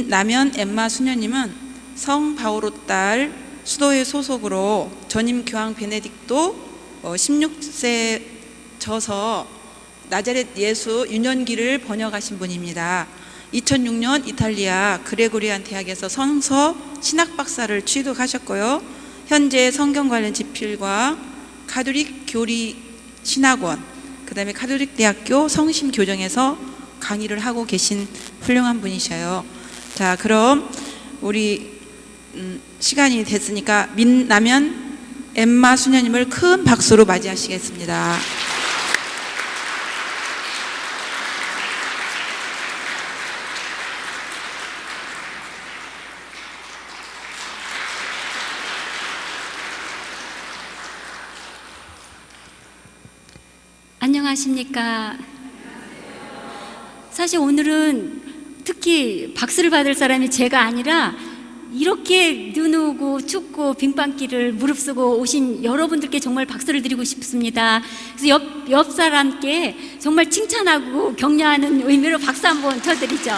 남현 엠마 수녀님은 성 바오로 딸 수도회 소속으로 전임 교황 베네딕토 16세 져서 나자렛 예수 유년기를 번역하신 분입니다. 2006년 이탈리아 그레고리안 대학에서 성서 신학 박사를 취득하셨고요. 현재 성경 관련 집필과 가톨릭 교리 신학원, 그 다음에 가톨릭 대학교 성심 교정에서 강의를 하고 계신 훌륭한 분이셔요. 자, 그럼 우리 시간이 됐으니까 남현 엠마 수녀님을 큰 박수로 맞이하시겠습니다. 안녕하십니까. 사실 오늘은 특히 박수를 받을 사람이 제가 아니라 이렇게 눈 오고 춥고 빙판길을 무릅쓰고 오신 여러분들께 정말 박수를 드리고 싶습니다. 그래서 옆 사람께 정말 칭찬하고 격려하는 의미로 박수 한번 쳐드리죠.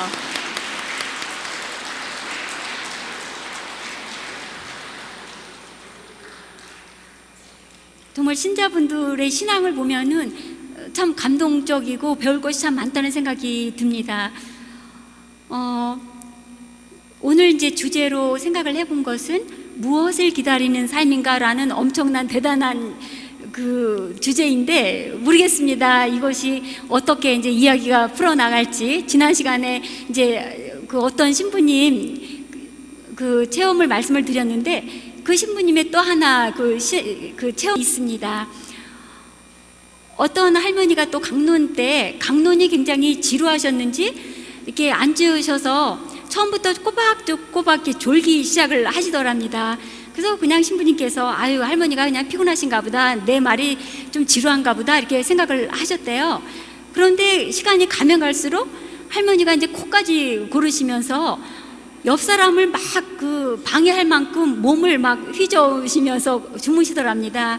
정말 신자분들의 신앙을 보면은 참 감동적이고 배울 것이 참 많다는 생각이 듭니다. 오늘 이제 주제로 생각을 해본 것은 무엇을 기다리는 삶인가라는 엄청난 대단한 그 주제인데 모르겠습니다. 이것이 어떻게 이제 이야기가 풀어나갈지. 지난 시간에 이제 그 어떤 신부님 그 체험을 말씀을 드렸는데 그 신부님의 또 하나 그 체험이 있습니다. 어떤 할머니가 또 강론 때 강론이 굉장히 지루하셨는지 이렇게 앉으셔서 처음부터 꼬박꼬박 졸기 시작을 하시더랍니다. 그래서 그냥 신부님께서 아유 할머니가 그냥 피곤하신가 보다, 내 말이 좀 지루한가 보다 이렇게 생각을 하셨대요. 그런데 시간이 가면 갈수록 할머니가 이제 코까지 고르시면서 옆 사람을 막 그 방해할 만큼 몸을 막 휘저으시면서 주무시더랍니다.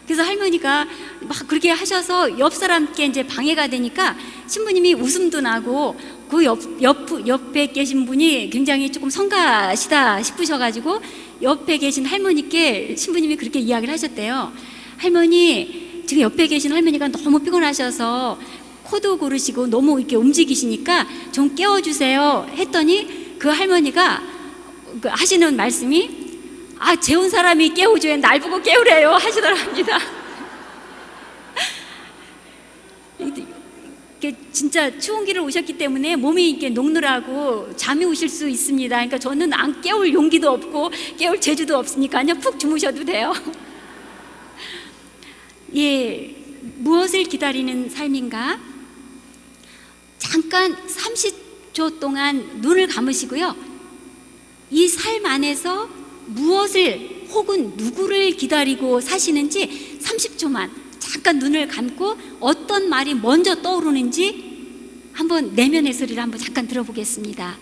그래서 할머니가 막 그렇게 하셔서 옆 사람께 이제 방해가 되니까 신부님이 웃음도 나고 그 옆에 계신 분이 굉장히 조금 성가시다 싶으셔가지고 옆에 계신 할머니께 신부님이 그렇게 이야기를 하셨대요. 할머니, 지금 옆에 계신 할머니가 너무 피곤하셔서 코도 고르시고 너무 이렇게 움직이시니까 좀 깨워주세요 했더니 그 할머니가 하시는 말씀이 아, 재운 사람이 깨우죠. 왜 날 보고 깨우래요 하시더랍니다. 이게 진짜 추운 길을 오셨기 때문에 몸이 이렇게 녹느라고 잠이 오실 수 있습니다. 그러니까 저는 안 깨울 용기도 없고 깨울 재주도 없으니까요. 푹 주무셔도 돼요. 예, 무엇을 기다리는 삶인가? 잠깐 30초 동안 눈을 감으시고요. 이 삶 안에서 무엇을 혹은 누구를 기다리고 사시는지 30초만 잠깐 눈을 감고 어떤 말이 먼저 떠오르는지 한번 내면의 소리를 한번 잠깐 들어보겠습니다.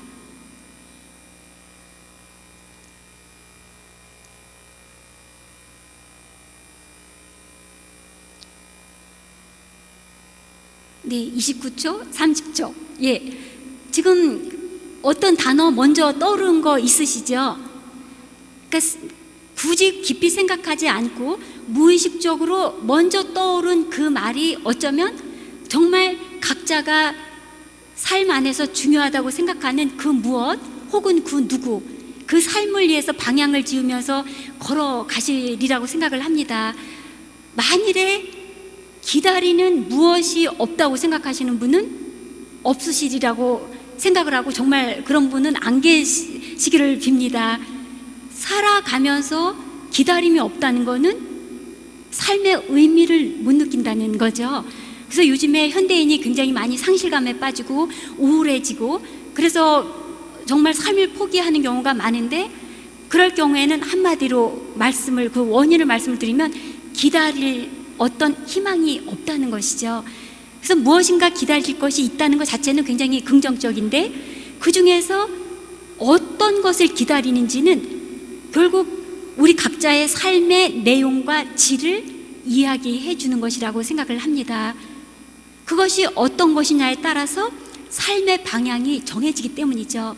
네, 29초, 30초. 예, 지금 어떤 단어 먼저 떠오르는 거 있으시죠? 그러니까 굳이 깊이 생각하지 않고 무의식적으로 먼저 떠오른 그 말이 어쩌면 정말 각자가 삶 안에서 중요하다고 생각하는 그 무엇 혹은 그 누구, 그 삶을 위해서 방향을 지으면서 걸어가시리라고 생각을 합니다. 만일에 기다리는 무엇이 없다고 생각하시는 분은 없으시리라고 생각을 하고 정말 그런 분은 안 계시기를 빕니다. 살아가면서 기다림이 없다는 거는 삶의 의미를 못 느낀다는 거죠. 그래서 요즘에 현대인이 굉장히 많이 상실감에 빠지고 우울해지고 그래서 정말 삶을 포기하는 경우가 많은데 그럴 경우에는 한마디로 그 원인을 말씀을 드리면 기다릴 어떤 희망이 없다는 것이죠. 그래서 무엇인가 기다릴 것이 있다는 것 자체는 굉장히 긍정적인데 그 중에서 어떤 것을 기다리는지는 결국 우리 각자의 삶의 내용과 질을 이야기해 주는 것이라고 생각을 합니다. 그것이 어떤 것이냐에 따라서 삶의 방향이 정해지기 때문이죠.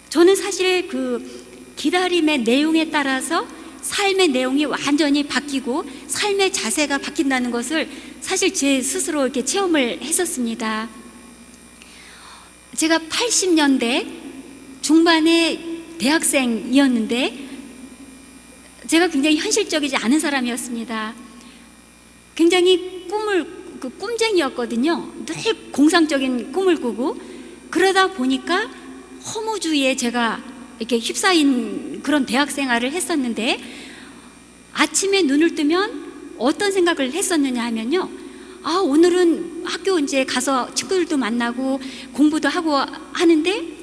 저는 사실 그 기다림의 내용에 따라서 삶의 내용이 완전히 바뀌고 삶의 자세가 바뀐다는 것을 사실 제 스스로 이렇게 체험을 했었습니다. 제가 80년대 중반의 대학생이었는데 제가 굉장히 현실적이지 않은 사람이었습니다. 굉장히 꿈쟁이였거든요. 늘 공상적인 꿈을 꾸고, 그러다 보니까 허무주의에 제가 이렇게 휩싸인 그런 대학 생활을 했었는데, 아침에 눈을 뜨면 어떤 생각을 했었느냐 하면요, 오늘은 학교 이제 가서 친구들도 만나고 공부도 하고 하는데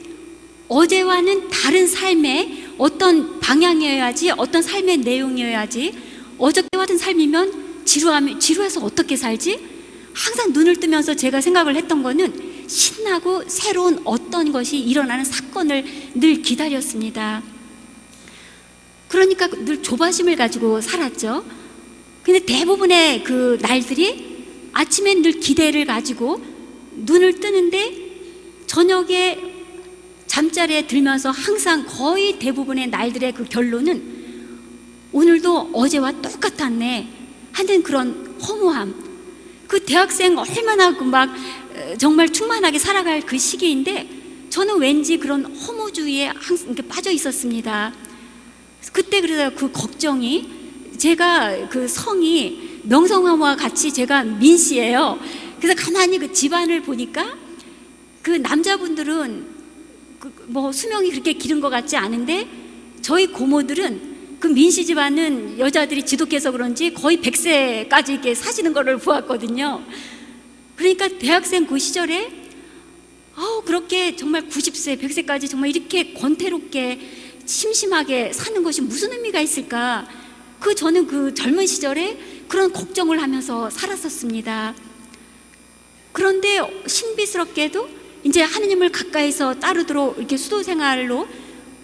어제와는 다른 삶의 어떤 방향이어야지, 어떤 삶의 내용이어야지. 어저께 같은 삶이면 지루해서 어떻게 살지? 항상 눈을 뜨면서 제가 생각을 했던 거는 신나고 새로운 어떤 것이 일어나는 사건을 늘 기다렸습니다. 그러니까 늘 조바심을 가지고 살았죠. 근데 대부분의 그 날들이 아침엔 늘 기대를 가지고 눈을 뜨는데, 저녁에 잠자리에 들면서 항상 거의 대부분의 날들의 그 결론은 오늘도 어제와 똑같았네 하는 그런 허무함. 그 대학생 얼마나 정말 충만하게 살아갈 그 시기인데 저는 왠지 그런 허무주의에 항상 빠져 있었습니다. 그때 그래서 그 걱정이, 제가 그 성이 명성황후와 같이 제가 민씨예요. 그래서 가만히 그 집안을 보니까 그 남자분들은 뭐 수명이 그렇게 기른 것 같지 않은데 저희 고모들은 그 민씨 집안은 여자들이 지독해서 그런지 거의 100세까지 이렇게 사시는 거를 보았거든요. 그러니까 대학생 그 시절에 그렇게 정말 90세, 100세까지 정말 이렇게 권태롭게 심심하게 사는 것이 무슨 의미가 있을까? 저는 그 젊은 시절에 그런 걱정을 하면서 살았었습니다. 그런데 신비스럽게도 이제 하느님을 가까이서 따르도록 이렇게 수도 생활로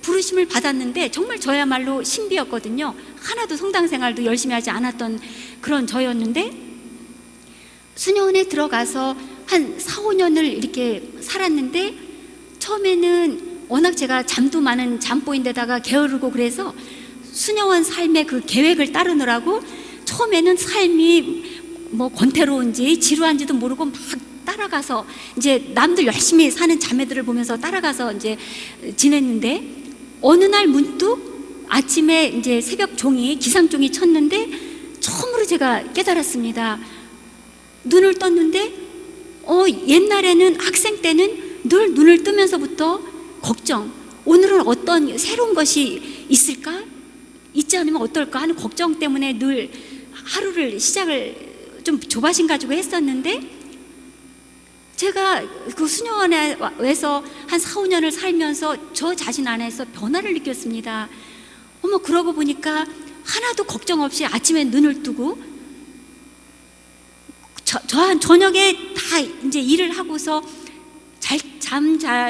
부르심을 받았는데 정말 저야말로 신비였거든요. 하나도 성당 생활도 열심히 하지 않았던 그런 저였는데, 수녀원에 들어가서 한 4, 5년을 이렇게 살았는데, 처음에는 워낙 제가 잠도 많은 잠보인데다가 게으르고 그래서 수녀원 삶의 그 계획을 따르느라고 처음에는 삶이 뭐 권태로운지 지루한지도 모르고 막 따라가서 이제 남들 열심히 사는 자매들을 보면서 따라가서 이제 지냈는데, 어느 날 문득 아침에 이제 새벽 종이, 기상종이 쳤는데 처음으로 제가 깨달았습니다. 눈을 떴는데 옛날에는 학생 때는 늘 눈을 뜨면서부터 걱정, 오늘은 어떤 새로운 것이 있을까? 있지 않으면 어떨까 하는 걱정 때문에 늘 하루를 시작을 좀 조바심 가지고 했었는데, 제가 그 수녀원에서 한 4, 5년을 살면서 저 자신 안에서 변화를 느꼈습니다. 그러고 보니까 하나도 걱정 없이 아침에 눈을 뜨고 저녁에 다 이제 일을 하고서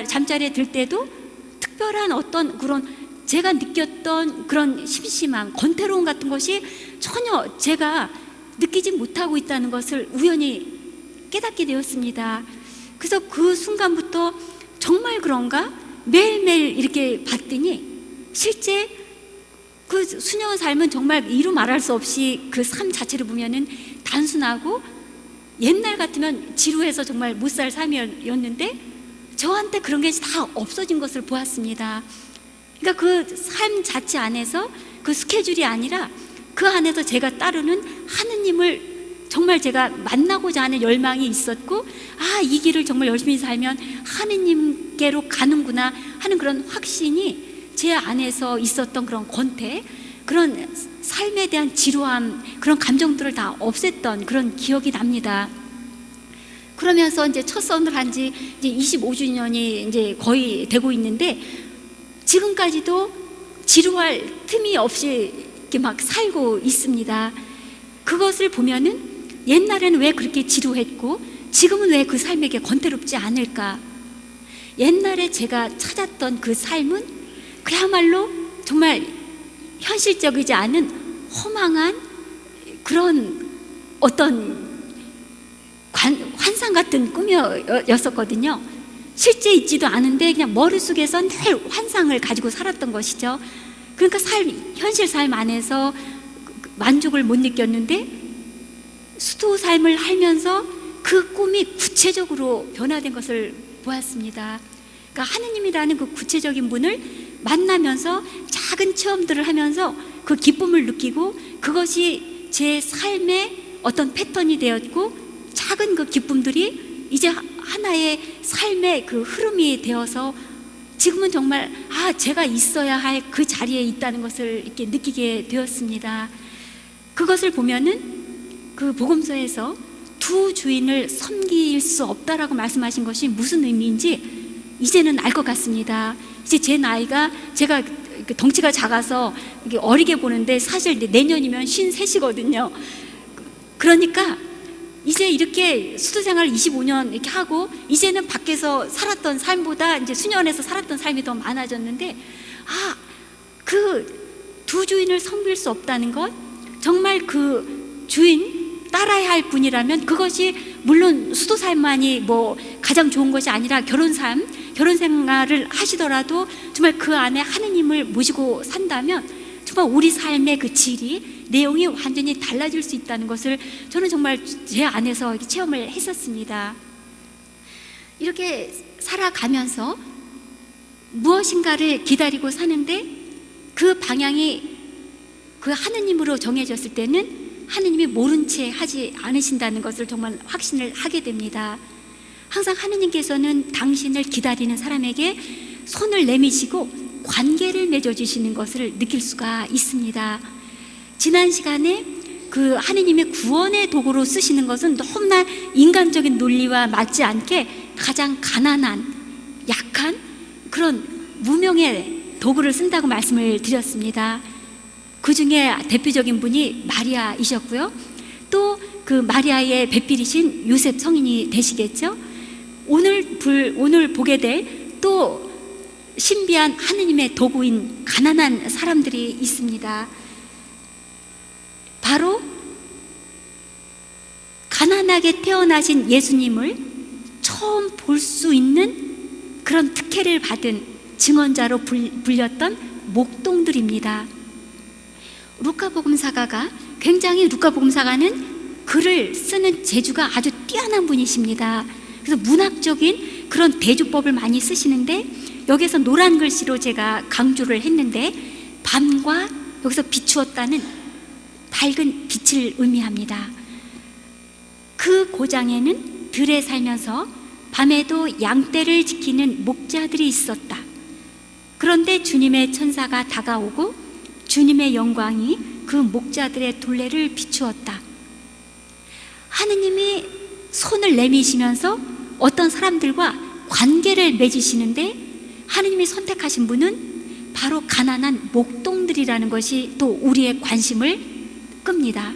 잠자리에 들 때도 특별한 어떤 그런 제가 느꼈던 그런 심심함, 권태로움 같은 것이 전혀 제가 느끼지 못하고 있다는 것을 우연히 깨닫게 되었습니다. 그래서 그 순간부터 정말 그런가? 매일매일 이렇게 봤더니 실제 그 수녀원 삶은 정말 이루 말할 수 없이 그 삶 자체를 보면은 단순하고 옛날 같으면 지루해서 정말 못 살 삶이었는데 저한테 그런 게 다 없어진 것을 보았습니다. 그러니까 그 삶 자체 안에서 그 스케줄이 아니라 그 안에서 제가 따르는 하느님을 정말 제가 만나고자 하는 열망이 있었고, 이 길을 정말 열심히 살면 하느님께로 가는구나 하는 그런 확신이 제 안에서 있었던 그런 권태, 그런 삶에 대한 지루함, 그런 감정들을 다 없앴던 그런 기억이 납니다. 그러면서 이제 첫 선을 한 지 이제 25주년이 이제 거의 되고 있는데, 지금까지도 지루할 틈이 없이 이렇게 막 살고 있습니다. 그것을 보면은 옛날에는 왜 그렇게 지루했고 지금은 왜 그 삶에게 권태롭지 않을까? 옛날에 제가 찾았던 그 삶은 그야말로 정말 현실적이지 않은 허망한 그런 어떤 환상 같은 꿈이었었거든요. 실제 있지도 않은데 그냥 머릿속에서 늘 환상을 가지고 살았던 것이죠. 그러니까 현실 삶 안에서 만족을 못 느꼈는데 수도 삶을 하면서 그 꿈이 구체적으로 변화된 것을 보았습니다. 그러니까 하느님이라는 그 구체적인 분을 만나면서 작은 체험들을 하면서 그 기쁨을 느끼고 그것이 제 삶의 어떤 패턴이 되었고 작은 그 기쁨들이 이제 하나의 삶의 그 흐름이 되어서 지금은 정말 제가 있어야 할 그 자리에 있다는 것을 이렇게 느끼게 되었습니다. 그것을 보면은 그 복음서에서 두 주인을 섬길 수 없다라고 말씀하신 것이 무슨 의미인지 이제는 알 것 같습니다. 이제 제 나이가 제가 덩치가 작아서 어리게 보는데 사실 내년이면 53이거든요. 그러니까 이제 이렇게 수도생활 25년 이렇게 하고 이제는 밖에서 살았던 삶보다 이제 수년에서 살았던 삶이 더 많아졌는데 그 두 주인을 섬길 수 없다는 것, 정말 그 주인 따라야 할 분이라면 그것이 물론 수도 삶만이 뭐 가장 좋은 것이 아니라 결혼 생활을 하시더라도 정말 그 안에 하느님을 모시고 산다면 정말 우리 삶의 그 질이 내용이 완전히 달라질 수 있다는 것을 저는 정말 제 안에서 체험을 했었습니다. 이렇게 살아가면서 무엇인가를 기다리고 사는데 그 방향이 그 하느님으로 정해졌을 때는 하느님이 모른 채 하지 않으신다는 것을 정말 확신을 하게 됩니다. 항상 하느님께서는 당신을 기다리는 사람에게 손을 내미시고 관계를 맺어주시는 것을 느낄 수가 있습니다. 지난 시간에 그 하느님의 구원의 도구로 쓰시는 것은 너무나 인간적인 논리와 맞지 않게 가장 가난한, 약한 그런 무명의 도구를 쓴다고 말씀을 드렸습니다. 그 중에 대표적인 분이 마리아이셨고요. 또 그 마리아의 배필이신 요셉 성인이 되시겠죠. 오늘 보게 될 또 신비한 하느님의 도구인 가난한 사람들이 있습니다. 바로 가난하게 태어나신 예수님을 처음 볼 수 있는 그런 특혜를 받은 증언자로 불렸던 목동들입니다. 루카복음사가가 루카복음사가는 글을 쓰는 재주가 아주 뛰어난 분이십니다. 그래서 문학적인 그런 대조법을 많이 쓰시는데 여기서 노란 글씨로 제가 강조를 했는데 밤과 여기서 비추었다는 밝은 빛을 의미합니다. 그 고장에는 들에 살면서 밤에도 양떼를 지키는 목자들이 있었다. 그런데 주님의 천사가 다가오고 주님의 영광이 그 목자들의 둘레를 비추었다. 하느님이 손을 내미시면서 어떤 사람들과 관계를 맺으시는데 하느님이 선택하신 분은 바로 가난한 목동들이라는 것이 또 우리의 관심을 끕니다.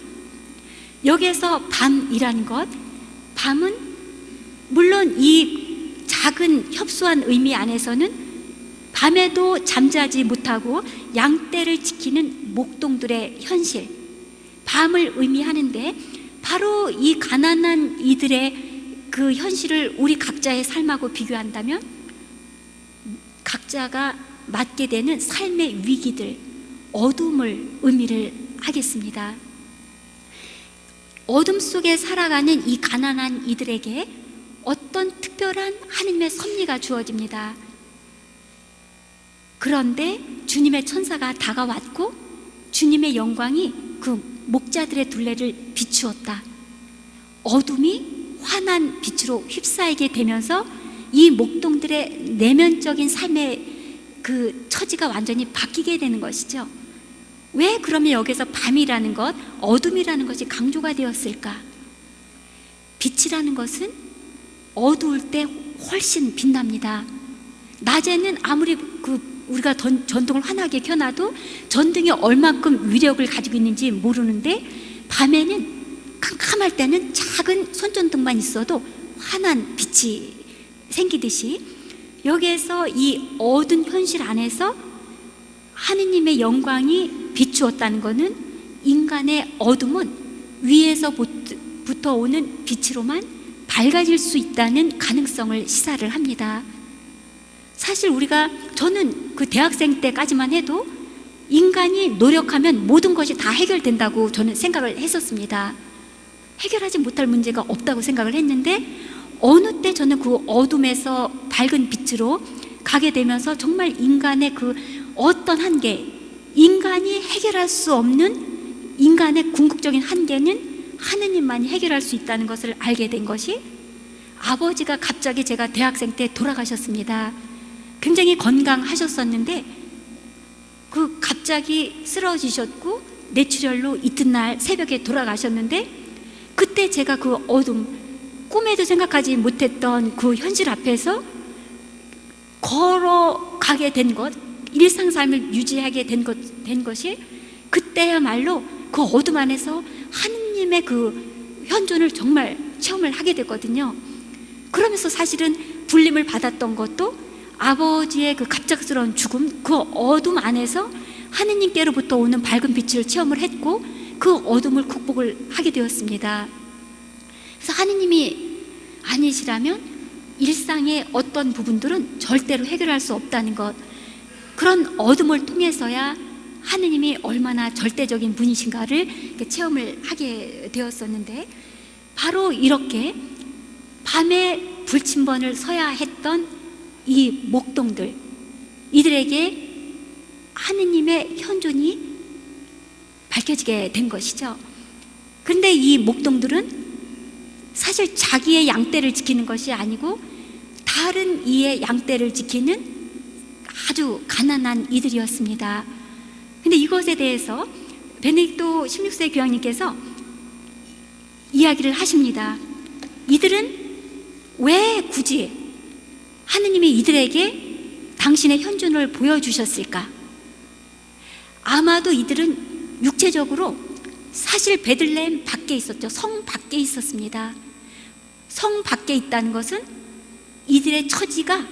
여기에서 밤이라는 것, 밤은 물론 이 작은 협소한 의미 안에서는 밤에도 잠자지 못하고 양떼를 지키는 목동들의 현실, 밤을 의미하는데 바로 이 가난한 이들의 그 현실을 우리 각자의 삶하고 비교한다면 각자가 맞게 되는 삶의 위기들, 어둠을 의미를 하겠습니다. 어둠 속에 살아가는 이 가난한 이들에게 어떤 특별한 하느님의 섭리가 주어집니다. 그런데 주님의 천사가 다가왔고 주님의 영광이 그 목자들의 둘레를 비추었다. 어둠이 환한 빛으로 휩싸이게 되면서 이 목동들의 내면적인 삶의 그 처지가 완전히 바뀌게 되는 것이죠. 왜 그러면 여기서 밤이라는 것, 어둠이라는 것이 강조가 되었을까? 빛이라는 것은 어두울 때 훨씬 빛납니다. 낮에는 아무리 우리가 전등을 환하게 켜놔도 전등이 얼마큼 위력을 가지고 있는지 모르는데 밤에는 캄캄할 때는 작은 손전등만 있어도 환한 빛이 생기듯이 여기에서 이 어두운 현실 안에서 하느님의 영광이 비추었다는 것은 인간의 어둠은 위에서부터 오는 빛으로만 밝아질 수 있다는 가능성을 시사를 합니다. 사실 저는 그 대학생 때까지만 해도 인간이 노력하면 모든 것이 다 해결된다고 저는 생각을 했었습니다. 해결하지 못할 문제가 없다고 생각을 했는데, 어느 때 저는 그 어둠에서 밝은 빛으로 가게 되면서 정말 인간의 그 어떤 한계, 인간이 해결할 수 없는 인간의 궁극적인 한계는 하느님만이 해결할 수 있다는 것을 알게 된 것이, 아버지가 갑자기 제가 대학생 때 돌아가셨습니다. 굉장히 건강하셨었는데 갑자기 쓰러지셨고 뇌출혈로 이튿날 새벽에 돌아가셨는데, 그때 제가 그 어둠, 꿈에도 생각하지 못했던 그 현실 앞에서 걸어가게 된 것, 일상 삶을 유지하게 된 것이 그때야말로 그 어둠 안에서 하느님의 그 현존을 정말 체험을 하게 됐거든요. 그러면서 사실은 불림을 받았던 것도 아버지의 그 갑작스러운 죽음, 그 어둠 안에서 하느님께로부터 오는 밝은 빛을 체험을 했고 그 어둠을 극복을 하게 되었습니다. 그래서 하느님이 아니시라면 일상의 어떤 부분들은 절대로 해결할 수 없다는 것, 그런 어둠을 통해서야 하느님이 얼마나 절대적인 분이신가를 체험을 하게 되었었는데, 바로 이렇게 밤에 불침번을 서야 했던 이 목동들, 이들에게 하느님의 현존이 밝혀지게 된 것이죠. 그런데 이 목동들은 사실 자기의 양떼를 지키는 것이 아니고 다른 이의 양떼를 지키는 아주 가난한 이들이었습니다. 근데 이것에 대해서 베네딕토 16세 교황님께서 이야기를 하십니다. 이들은 왜 굳이 하느님이 이들에게 당신의 현존을 보여주셨을까? 아마도 이들은 육체적으로 사실 베들레헴 밖에 있었죠. 성 밖에 있었습니다. 성 밖에 있다는 것은 이들의 처지가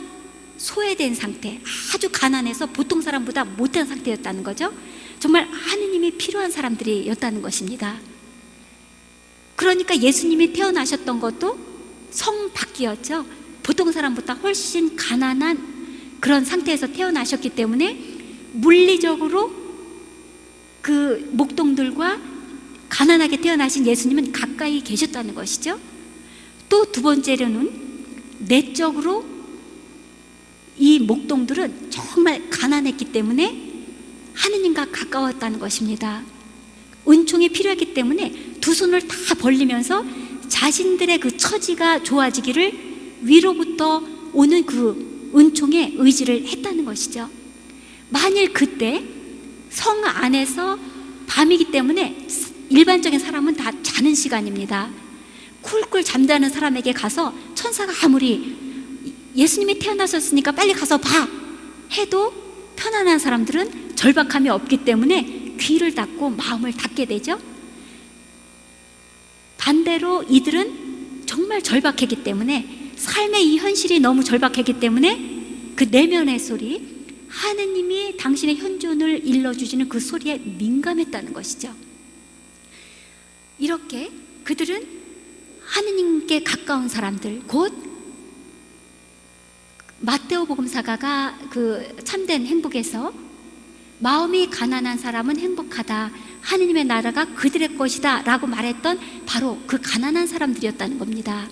소외된 상태, 아주 가난해서 보통 사람보다 못한 상태였다는 거죠. 정말 하느님이 필요한 사람들이었다는 것입니다. 그러니까 예수님이 태어나셨던 것도 성 밖이었죠. 보통 사람보다 훨씬 가난한 그런 상태에서 태어나셨기 때문에 물리적으로 그 목동들과 가난하게 태어나신 예수님은 가까이 계셨다는 것이죠. 또 두 번째로는 내적으로 이 목동들은 정말 가난했기 때문에 하느님과 가까웠다는 것입니다. 은총이 필요했기 때문에 두 손을 다 벌리면서 자신들의 그 처지가 좋아지기를 위로부터 오는 그 은총에 의지를 했다는 것이죠. 만일 그때 성 안에서 밤이기 때문에 일반적인 사람은 다 자는 시간입니다. 쿨쿨 잠자는 사람에게 가서 천사가 아무리 예수님이 태어나셨으니까 빨리 가서 봐 해도 편안한 사람들은 절박함이 없기 때문에 귀를 닫고 마음을 닫게 되죠. 반대로 이들은 정말 절박했기 때문에, 삶의 이 현실이 너무 절박했기 때문에 그 내면의 소리, 하느님이 당신의 현존을 일러주시는 그 소리에 민감했다는 것이죠. 이렇게 그들은 하느님께 가까운 사람들, 곧 마테오 복음사가가 그 참된 행복에서 마음이 가난한 사람은 행복하다, 하느님의 나라가 그들의 것이다 라고 말했던 바로 그 가난한 사람들이었다는 겁니다.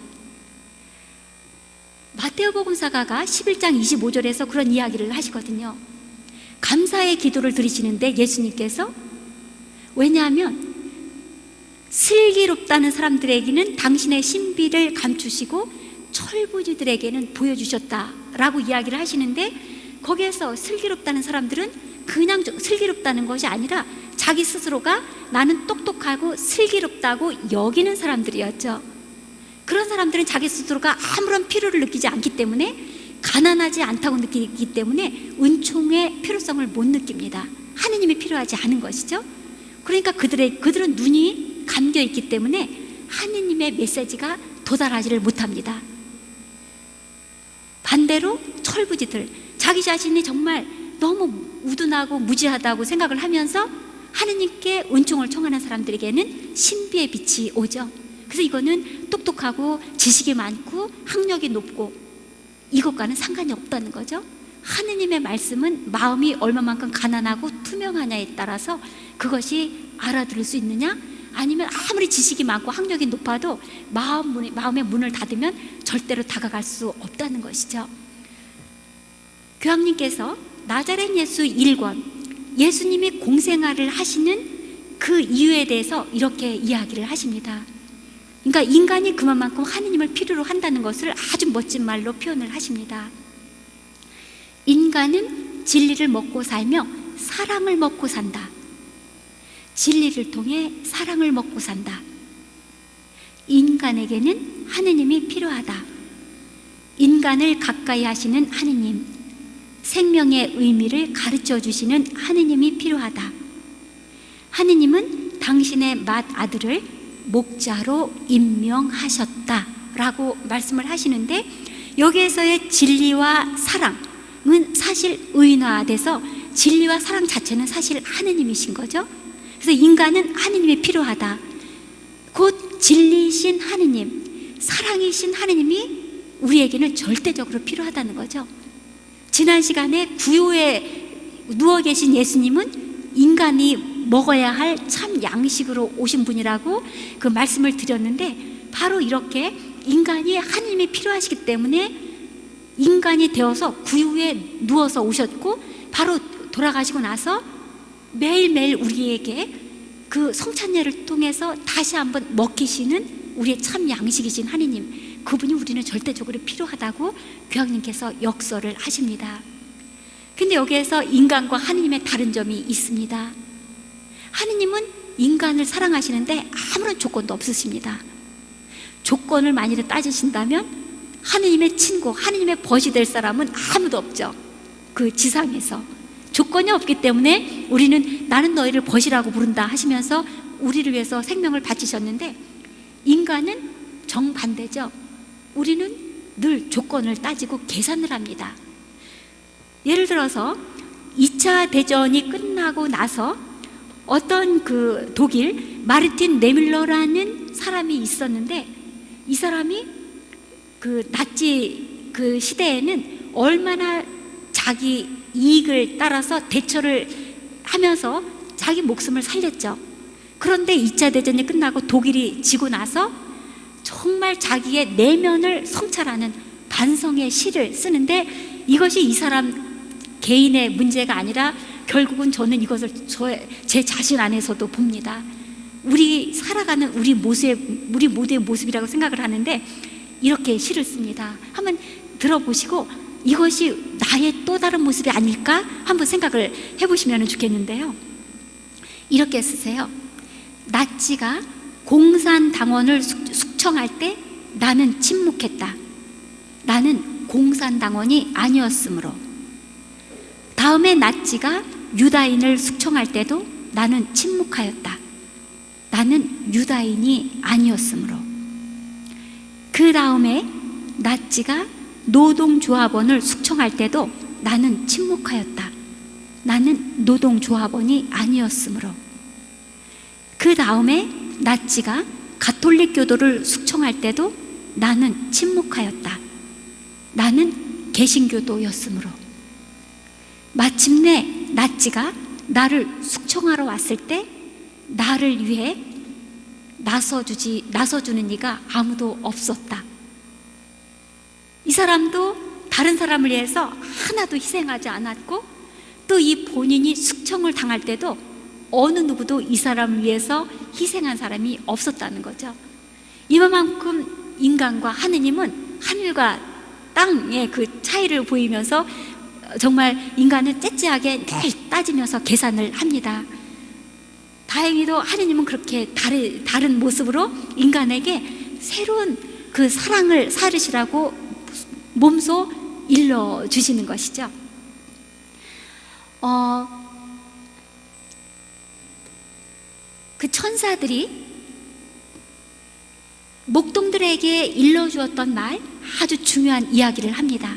마테오 복음사가가 11장 25절에서 그런 이야기를 하시거든요. 감사의 기도를 드리시는데 예수님께서, 왜냐하면 슬기롭다는 사람들에게는 당신의 신비를 감추시고 철부지들에게는 보여주셨다라고 이야기를 하시는데, 거기에서 슬기롭다는 사람들은 그냥 슬기롭다는 것이 아니라 자기 스스로가 나는 똑똑하고 슬기롭다고 여기는 사람들이었죠. 그런 사람들은 자기 스스로가 아무런 필요를 느끼지 않기 때문에, 가난하지 않다고 느끼기 때문에 은총의 필요성을 못 느낍니다. 하느님이 필요하지 않은 것이죠. 그러니까 그들은 눈이 감겨 있기 때문에 하느님의 메시지가 도달하지를 못합니다. 반대로 철부지들, 자기 자신이 정말 너무 우둔하고 무지하다고 생각을 하면서 하느님께 은총을 청하는 사람들에게는 신비의 빛이 오죠. 그래서 이거는 똑똑하고 지식이 많고 학력이 높고 이것과는 상관이 없다는 거죠. 하느님의 말씀은 마음이 얼마만큼 가난하고 투명하냐에 따라서 그것이 알아들을 수 있느냐, 아니면 아무리 지식이 많고 학력이 높아도 마음의 문을 닫으면 절대로 다가갈 수 없다는 것이죠. 교황님께서 나자렛 예수 1권, 예수님이 공생활을 하시는 그 이유에 대해서 이렇게 이야기를 하십니다. 그러니까 인간이 그만큼 하느님을 필요로 한다는 것을 아주 멋진 말로 표현을 하십니다. 인간은 진리를 먹고 살며 사랑을 먹고 산다. 진리를 통해 사랑을 먹고 산다. 인간에게는 하느님이 필요하다. 인간을 가까이 하시는 하느님, 생명의 의미를 가르쳐 주시는 하느님이 필요하다. 하느님은 당신의 맏아들을 목자로 임명하셨다 라고 말씀을 하시는데, 여기에서의 진리와 사랑은 사실 의인화돼서 진리와 사랑 자체는 사실 하느님이신 거죠. 그래서 인간은 하느님이 필요하다. 곧 진리이신 하느님, 사랑이신 하느님이 우리에게는 절대적으로 필요하다는 거죠. 지난 시간에 구유에 누워 계신 예수님은 인간이 먹어야 할 참 양식으로 오신 분이라고 그 말씀을 드렸는데, 바로 이렇게 인간이 하느님이 필요하시기 때문에 인간이 되어서 구유에 누워서 오셨고, 바로 돌아가시고 나서 매일매일 우리에게 그 성찬례를 통해서 다시 한번 먹히시는 우리의 참 양식이신 하느님, 그분이 우리는 절대적으로 필요하다고 교황님께서 역설을 하십니다. 근데 여기에서 인간과 하느님의 다른 점이 있습니다. 하느님은 인간을 사랑하시는데 아무런 조건도 없으십니다. 조건을 만일에 따지신다면 하느님의 친구, 하느님의 벗이 될 사람은 아무도 없죠. 그 지상에서 조건이 없기 때문에 우리는 나는 너희를 벗이라고 부른다 하시면서 우리를 위해서 생명을 바치셨는데, 인간은 정반대죠. 우리는 늘 조건을 따지고 계산을 합니다. 예를 들어서 2차 대전이 끝나고 나서 어떤 그 독일 마르틴 네밀러라는 사람이 있었는데, 이 사람이 그 나치 그 시대에는 얼마나 자기 이익을 따라서 대처를 하면서 자기 목숨을 살렸죠. 그런데 2차 대전이 끝나고 독일이 지고 나서 정말 자기의 내면을 성찰하는 반성의 시를 쓰는데, 이것이 이 사람 개인의 문제가 아니라 결국은 저는 이것을 제 자신 안에서도 봅니다. 우리 살아가는 우리 모두의 모습이라고 생각을 하는데, 이렇게 시를 씁니다. 한번 들어보시고 이것이 나의 또 다른 모습이 아닐까 한번 생각을 해보시면 좋겠는데요. 이렇게 쓰세요. 나치가 공산당원을 숙청할 때 나는 침묵했다. 나는 공산당원이 아니었으므로. 다음에 나치가 유다인을 숙청할 때도 나는 침묵하였다. 나는 유다인이 아니었으므로. 그 다음에 나치가 노동조합원을 숙청할 때도 나는 침묵하였다. 나는 노동조합원이 아니었으므로. 그 다음에 나치가 가톨릭 교도를 숙청할 때도 나는 침묵하였다. 나는 개신교도였으므로. 마침내 나치가 나를 숙청하러 왔을 때 나를 위해 나서주는 이가 아무도 없었다. 이 사람도 다른 사람을 위해서 하나도 희생하지 않았고, 또 이 본인이 숙청을 당할 때도 어느 누구도 이 사람을 위해서 희생한 사람이 없었다는 거죠. 이만큼 인간과 하느님은 하늘과 땅의 그 차이를 보이면서 정말 인간은 째째하게 늘 따지면서 계산을 합니다. 다행히도 하느님은 그렇게 다른 모습으로 인간에게 새로운 그 사랑을 사르시라고 몸소 일러주시는 것이죠. 그 천사들이 목동들에게 일러주었던 말, 아주 중요한 이야기를 합니다.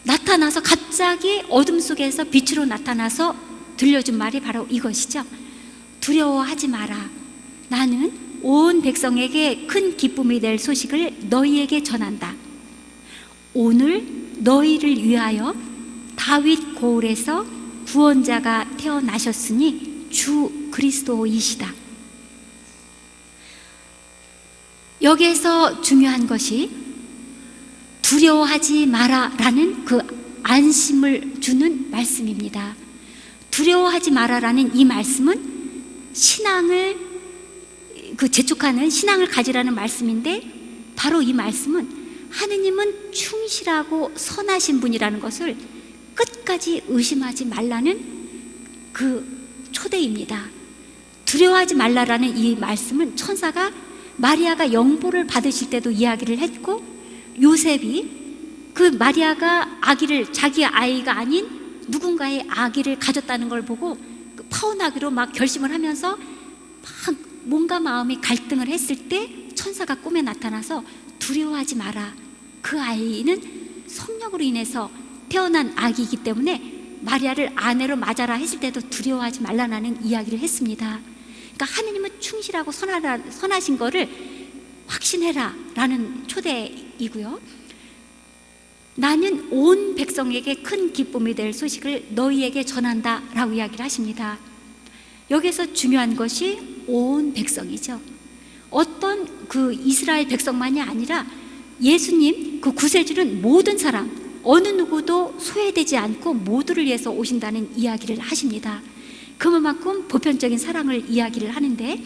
나타나서 갑자기 어둠 속에서 빛으로 나타나서 들려준 말이 바로 이것이죠. 두려워하지 마라. 나는 온 백성에게 큰 기쁨이 될 소식을 너희에게 전한다. 오늘 너희를 위하여 다윗 고을에서 구원자가 태어나셨으니 주 그리스도이시다. 여기에서 중요한 것이 두려워하지 마라라는 그 안심을 주는 말씀입니다. 두려워하지 마라라는 이 말씀은 신앙을 재촉하는 신앙을 가지라는 말씀인데, 바로 이 말씀은 하느님은 충실하고 선하신 분이라는 것을 끝까지 의심하지 말라는 그 초대입니다. 두려워하지 말라라는 이 말씀은 천사가 마리아가 영보를 받으실 때도 이야기를 했고, 요셉이 그 마리아가 아기를 자기 아이가 아닌 누군가의 아기를 가졌다는 걸 보고 파혼하기로 막 결심을 하면서 막 뭔가 마음이 갈등을 했을 때 천사가 꿈에 나타나서 두려워하지 마라. 그 아이는 성령으로 인해서 태어난 아기이기 때문에 마리아를 아내로 맞아라 했을 때도 두려워하지 말라는 이야기를 했습니다. 그러니까 하느님은 충실하고 선하신 거를 확신해라 라는 초대이고요. 나는 온 백성에게 큰 기쁨이 될 소식을 너희에게 전한다 라고 이야기를 하십니다. 여기서 중요한 것이 온 백성이죠. 어떤 그 이스라엘 백성만이 아니라 예수님 그 구세주는 모든 사람, 어느 누구도 소외되지 않고 모두를 위해서 오신다는 이야기를 하십니다. 그만큼 보편적인 사랑을 이야기를 하는데,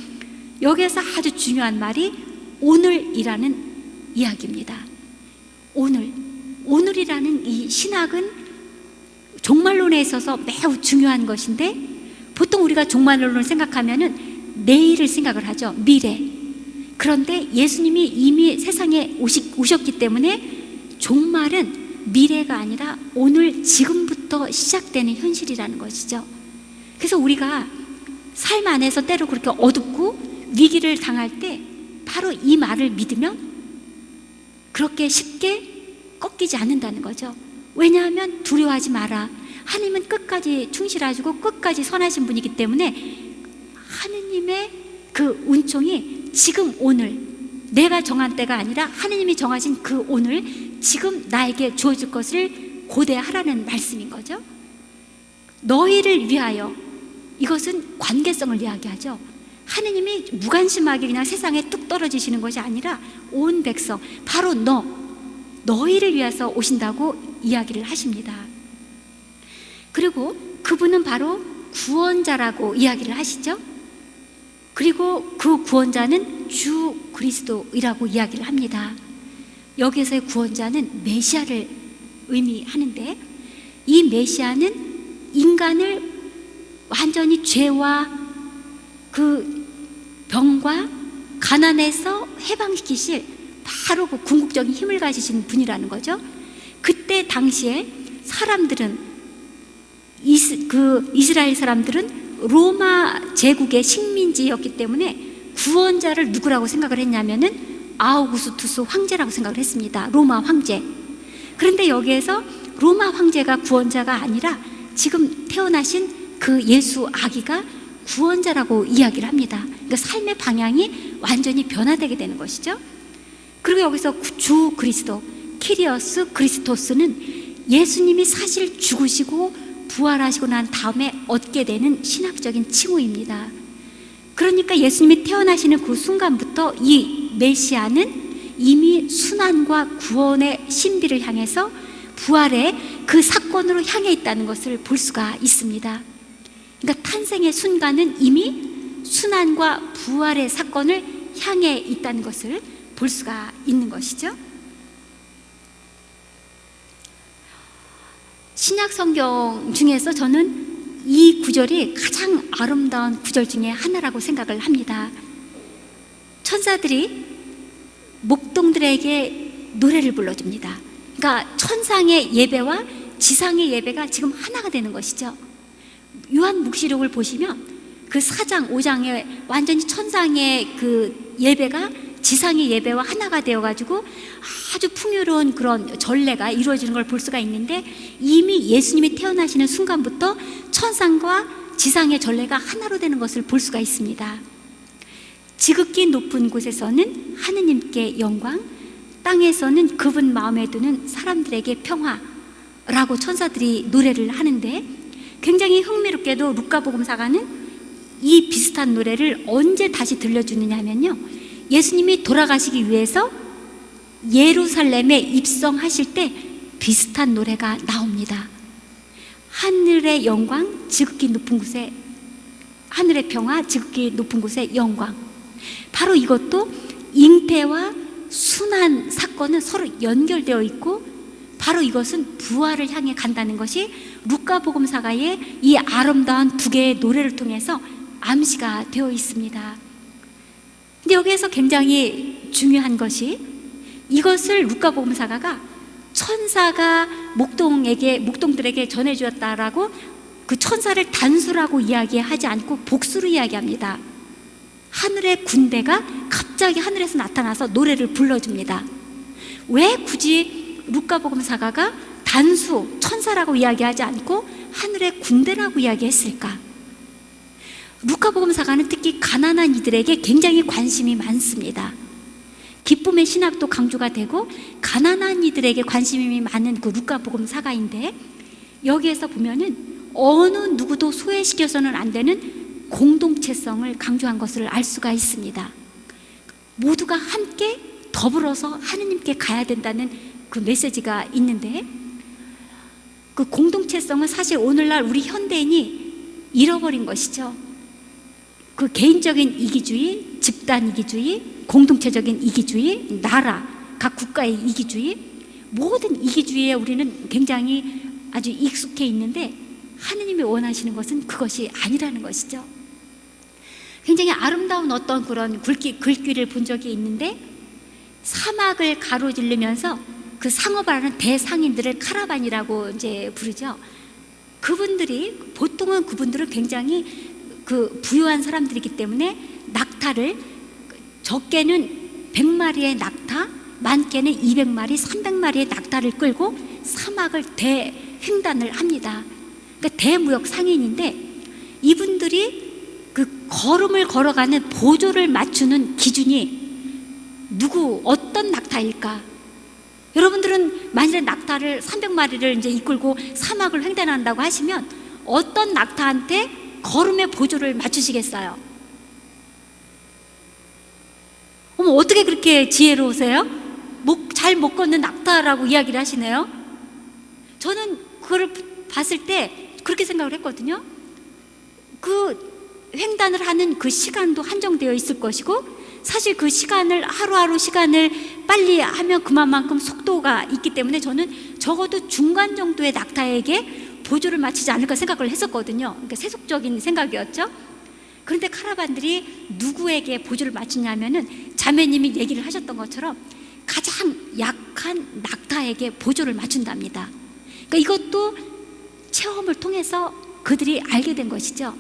여기에서 아주 중요한 말이 오늘이라는 이야기입니다. 오늘이라는 이 신학은 종말론에 있어서 매우 중요한 것인데, 보통 우리가 종말론을 생각하면은 내일을 생각을 하죠. 미래. 그런데 예수님이 이미 세상에 오셨기 때문에 종말은 미래가 아니라 오늘 지금부터 시작되는 현실이라는 것이죠. 그래서 우리가 삶 안에서 때로 그렇게 어둡고 위기를 당할 때 바로 이 말을 믿으면 그렇게 쉽게 꺾이지 않는다는 거죠. 왜냐하면 두려워하지 마라. 하나님은 끝까지 충실하시고 끝까지 선하신 분이기 때문에 하느님의 그 은총이 지금 오늘, 내가 정한 때가 아니라 하느님이 정하신 그 오늘 지금 나에게 주어질 것을 고대하라는 말씀인 거죠. 너희를 위하여, 이것은 관계성을 이야기하죠. 하느님이 무관심하게 그냥 세상에 뚝 떨어지시는 것이 아니라 온 백성, 바로 너희를 위해서 오신다고 이야기를 하십니다. 그리고 그분은 바로 구원자라고 이야기를 하시죠. 그리고 그 구원자는 주 그리스도이라고 이야기를 합니다. 여기서의 구원자는 메시아를 의미하는데, 이 메시아는 인간을 완전히 죄와 그 병과 가난에서 해방시키실 바로 그 궁극적인 힘을 가지신 분이라는 거죠. 그때 당시에 사람들은 이스라엘 사람들은 로마 제국의 식민지였기 때문에 구원자를 누구라고 생각을 했냐면은 아우구스투스 황제라고 생각을 했습니다. 로마 황제. 그런데 여기에서 로마 황제가 구원자가 아니라 지금 태어나신 그 예수 아기가 구원자라고 이야기를 합니다. 그러니까 삶의 방향이 완전히 변화되게 되는 것이죠. 그리고 여기서 주 그리스도, 키리어스 그리스토스는 예수님이 사실 죽으시고 부활하시고 난 다음에 얻게 되는 신학적인 칭호입니다. 그러니까 예수님이 태어나시는 그 순간부터 이 메시아는 이미 순환과 구원의 신비를 향해서 부활의 그 사건으로 향해 있다는 것을 볼 수가 있습니다. 그러니까 탄생의 순간은 이미 순환과 부활의 사건을 향해 있다는 것을 볼 수가 있는 것이죠. 신약 성경 중에서 저는 이 구절이 가장 아름다운 구절 중에 하나라고 생각을 합니다. 천사들이 목동들에게 노래를 불러줍니다. 그러니까 천상의 예배와 지상의 예배가 지금 하나가 되는 것이죠. 요한 묵시록을 보시면 그 4장, 5장에 완전히 천상의 그 예배가 지상의 예배와 하나가 되어가지고 아주 풍요로운 그런 전례가 이루어지는 걸 볼 수가 있는데, 이미 예수님이 태어나시는 순간부터 천상과 지상의 전례가 하나로 되는 것을 볼 수가 있습니다. 지극히 높은 곳에서는 하느님께 영광, 땅에서는 그분 마음에 드는 사람들에게 평화라고 천사들이 노래를 하는데, 굉장히 흥미롭게도 루카복음사가는 이 비슷한 노래를 언제 다시 들려주느냐 하면요, 예수님이 돌아가시기 위해서 예루살렘에 입성하실 때 비슷한 노래가 나옵니다. 하늘의 영광 지극히 높은 곳에, 하늘의 평화 지극히 높은 곳에 영광. 바로 이것도 잉태와 순환 사건은 서로 연결되어 있고, 바로 이것은 부활을 향해 간다는 것이 루카복음사가의 이 아름다운 두 개의 노래를 통해서 암시가 되어 있습니다. 근데 여기에서 굉장히 중요한 것이, 이것을 루카복음사가가 천사가 목동들에게 전해주었다라고 그 천사를 단수라고 이야기하지 않고 복수로 이야기합니다. 하늘의 군대가 갑자기 하늘에서 나타나서 노래를 불러줍니다. 왜 굳이 루카복음사가가 단수, 천사라고 이야기하지 않고 하늘의 군대라고 이야기했을까? 루카복음사가는 특히 가난한 이들에게 굉장히 관심이 많습니다. 기쁨의 신학도 강조가 되고 가난한 이들에게 관심이 많은 그 루카복음사가인데, 여기에서 보면은 어느 누구도 소외시켜서는 안 되는 공동체성을 강조한 것을 알 수가 있습니다. 모두가 함께 더불어서 하느님께 가야 된다는 그 메시지가 있는데, 그 공동체성은 사실 오늘날 우리 현대인이 잃어버린 것이죠. 그 개인적인 이기주의, 집단 이기주의, 공동체적인 이기주의, 나라, 각 국가의 이기주의, 모든 이기주의에 우리는 굉장히 아주 익숙해 있는데, 하느님이 원하시는 것은 그것이 아니라는 것이죠. 굉장히 아름다운 어떤 그런 글귀를 본 적이 있는데, 사막을 가로지르면서 그 상업하는 대상인들을 카라반이라고 이제 부르죠. 그분들은 굉장히 그 부유한 사람들이기 때문에 낙타를 적게는 100마리의 낙타, 많게는 200마리, 300마리의 낙타를 끌고 사막을 대횡단을 합니다. 그러니까 대무역 상인인데, 이분들이 그 걸음을 걸어가는 보조를 맞추는 기준이 어떤 낙타일까? 여러분들은 만일에 낙타를 300마리를 이제 이끌고 사막을 횡단한다고 하시면 어떤 낙타한테 걸음의 보조를 맞추시겠어요? 어머, 어떻게 그렇게 지혜로우세요? 잘 못 걷는 낙타라고 이야기를 하시네요. 저는 그걸 봤을 때 그렇게 생각을 했거든요. 그 횡단을 하는 그 시간도 한정되어 있을 것이고, 사실 그 시간을 하루하루 시간을 빨리 하면 그만큼 속도가 있기 때문에 저는 적어도 중간 정도의 낙타에게 보조를 맞추지 않을까 생각을 했었거든요. 그러니까 세속적인 생각이었죠. 그런데 카라반들이 누구에게 보조를 맞추냐면은 자매님이 얘기를 하셨던 것처럼 가장 약한 낙타에게 보조를 맞춘답니다. 그러니까 이것도 체험을 통해서 그들이 알게 된 것이죠.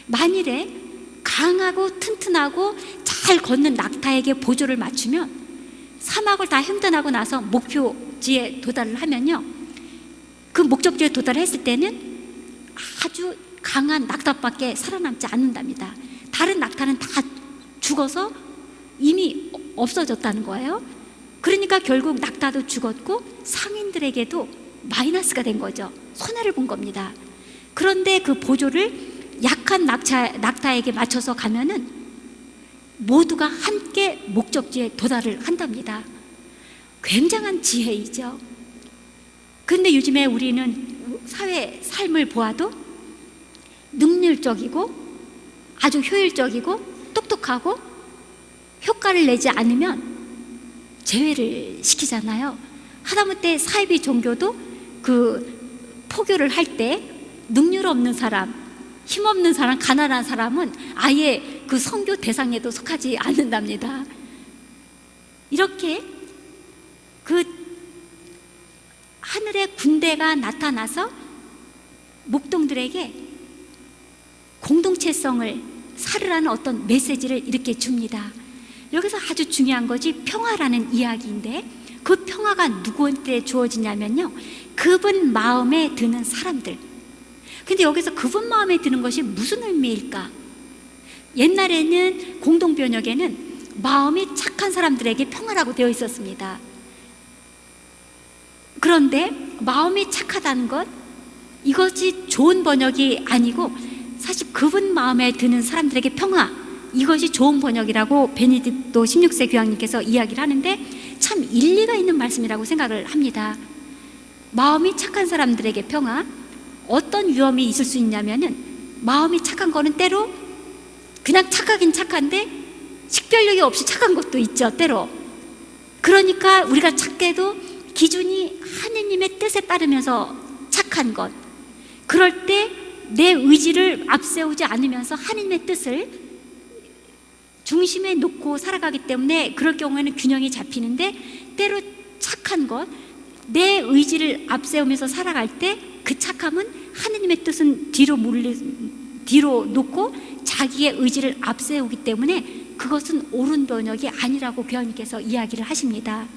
만일에 강하고 튼튼하고 잘 걷는 낙타에게 보조를 맞추면 사막을 다 횡단하고 나서 목표지에 도달을 하면요, 그 목적지에 도달했을 때는 아주 강한 낙타밖에 살아남지 않는답니다. 다른 낙타는 다 죽어서 이미 없어졌다는 거예요. 그러니까 결국 낙타도 죽었고 상인들에게도 마이너스가 된 거죠. 손해를 본 겁니다. 그런데 그 보조를 약한 낙타에게 맞춰서 가면은 모두가 함께 목적지에 도달을 한답니다. 굉장한 지혜이죠. 근데 요즘에 우리는 사회 삶을 보아도 능률적이고 아주 효율적이고 똑똑하고 효과를 내지 않으면 제외를 시키잖아요. 하다못해 사이비 종교도 그 포교를 할 때 능률 없는 사람, 힘없는 사람, 가난한 사람은 아예 그 선교 대상에도 속하지 않는답니다. 이렇게 그 하늘의 군대가 나타나서 목동들에게 공동체성을 살으라는 어떤 메시지를 이렇게 줍니다. 여기서 아주 중요한 것이 평화라는 이야기인데, 그 평화가 누구한테 주어지냐면요, 그분 마음에 드는 사람들. 근데 여기서 그분 마음에 드는 것이 무슨 의미일까? 옛날에는 공동번역에는 마음이 착한 사람들에게 평화라고 되어 있었습니다. 그런데 마음이 착하다는 것, 이것이 좋은 번역이 아니고 사실 그분 마음에 드는 사람들에게 평화, 이것이 좋은 번역이라고 베네딕토 16세 교황님께서 이야기를 하는데 참 일리가 있는 말씀이라고 생각을 합니다. 마음이 착한 사람들에게 평화, 어떤 위험이 있을 수 있냐면은 마음이 착한 거는 때로 그냥 착하긴 착한데 식별력이 없이 착한 것도 있죠, 때로. 그러니까 우리가 착게도 기준이 하느님의 뜻에 따르면서 착한 것, 그럴 때 내 의지를 앞세우지 않으면서 하느님의 뜻을 중심에 놓고 살아가기 때문에 그럴 경우에는 균형이 잡히는데, 때로 착한 것, 내 의지를 앞세우면서 살아갈 때 그 착함은 하느님의 뜻은 뒤로 놓고 자기의 의지를 앞세우기 때문에 그것은 옳은 번역이 아니라고 교황님께서 이야기를 하십니다.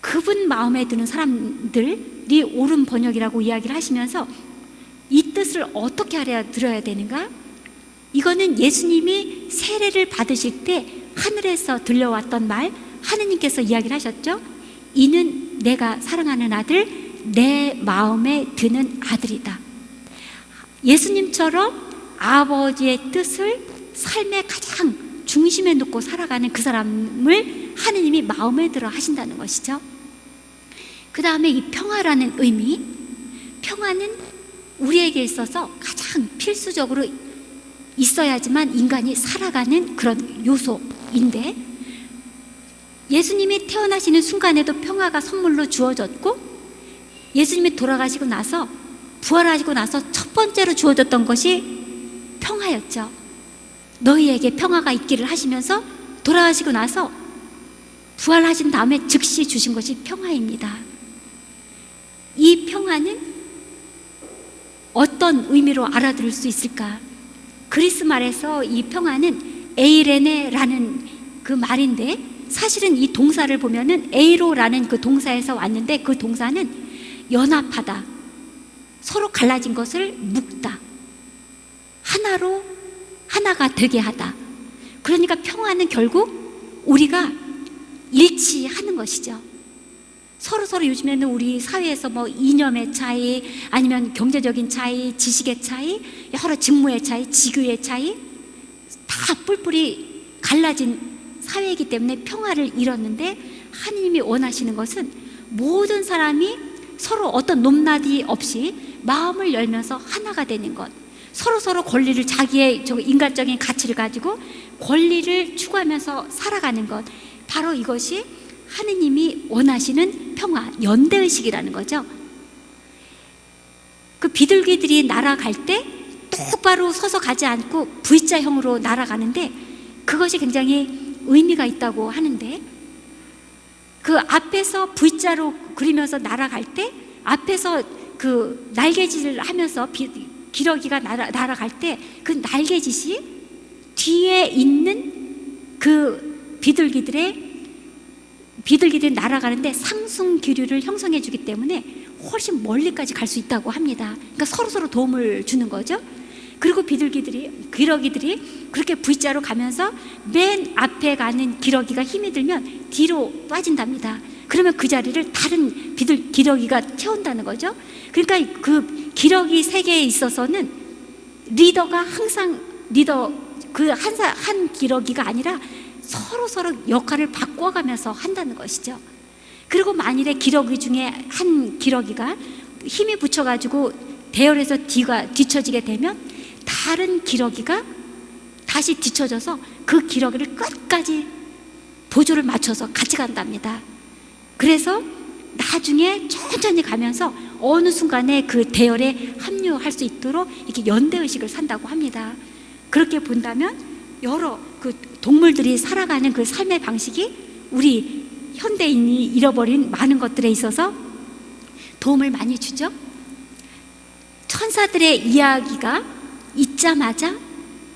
그분 마음에 드는 사람들이 옳은 번역이라고 이야기를 하시면서 이 뜻을 어떻게 알아들어야 되는가? 이거는 예수님이 세례를 받으실 때 하늘에서 들려왔던 말, 하느님께서 이야기를 하셨죠. 이는 내가 사랑하는 아들, 내 마음에 드는 아들이다. 예수님처럼 아버지의 뜻을 삶의 가장 중심에 놓고 살아가는 그 사람을 하느님이 마음에 들어 하신다는 것이죠. 그 다음에 이 평화라는 의미, 평화는 우리에게 있어서 가장 필수적으로 있어야지만 인간이 살아가는 그런 요소인데, 예수님이 태어나시는 순간에도 평화가 선물로 주어졌고, 예수님이 돌아가시고 나서 부활하시고 나서 첫 번째로 주어졌던 것이 평화였죠. 너희에게 평화가 있기를 하시면서 돌아가시고 나서 부활하신 다음에 즉시 주신 것이 평화입니다. 이 평화는 어떤 의미로 알아들을 수 있을까? 그리스 말에서 이 평화는 에이레네라는 그 말인데, 사실은 이 동사를 보면은 에이로라는 그 동사에서 왔는데, 그 동사는 연합하다, 서로 갈라진 것을 묶다, 하나가 되게 하다. 그러니까 평화는 결국 우리가 일치하는 것이죠. 서로 요즘에는 우리 사회에서 뭐 이념의 차이, 아니면 경제적인 차이, 지식의 차이, 여러 직무의 차이, 직위의 차이, 다 뿔뿔이 갈라진 사회이기 때문에 평화를 잃었는데, 하느님이 원하시는 것은 모든 사람이 서로 어떤 높낮이 없이 마음을 열면서 하나가 되는 것, 서로 권리를, 자기의 인간적인 가치를 가지고 권리를 추구하면서 살아가는 것, 바로 이것이 하느님이 원하시는 평화, 연대의식이라는 거죠. 그 비둘기들이 날아갈 때 똑바로 서서 가지 않고 V자형으로 날아가는데, 그것이 굉장히 의미가 있다고 하는데, 그 앞에서 V자로 그리면서 날아갈 때, 앞에서 그 날개짓을 하면서 기러기가 날아갈 때 그 날개짓이 뒤에 있는 그 비둘기들이 날아가는데 상승 기류를 형성해 주기 때문에 훨씬 멀리까지 갈 수 있다고 합니다. 그러니까 서로 도움을 주는 거죠. 그리고 기러기들이 그렇게 V자로 가면서 맨 앞에 가는 기러기가 힘이 들면 뒤로 빠진답니다. 그러면 그 자리를 다른 기러기가 채운다는 거죠. 그러니까 그 기러기 세계에 있어서는 리더가 항상 그 한 기러기가 아니라 서로 역할을 바꿔가면서 한다는 것이죠. 그리고 만일에 기러기 중에 한 기러기가 힘이 붙여가지고 대열에서 뒤처지게 되면 다른 기러기가 다시 뒤처져서 그 기러기를 끝까지 보조를 맞춰서 같이 간답니다. 그래서 나중에 천천히 가면서 어느 순간에 그 대열에 합류할 수 있도록 이렇게 연대의식을 산다고 합니다. 그렇게 본다면 여러 그 동물들이 살아가는 그 삶의 방식이 우리 현대인이 잃어버린 많은 것들에 있어서 도움을 많이 주죠. 천사들의 이야기가 있자마자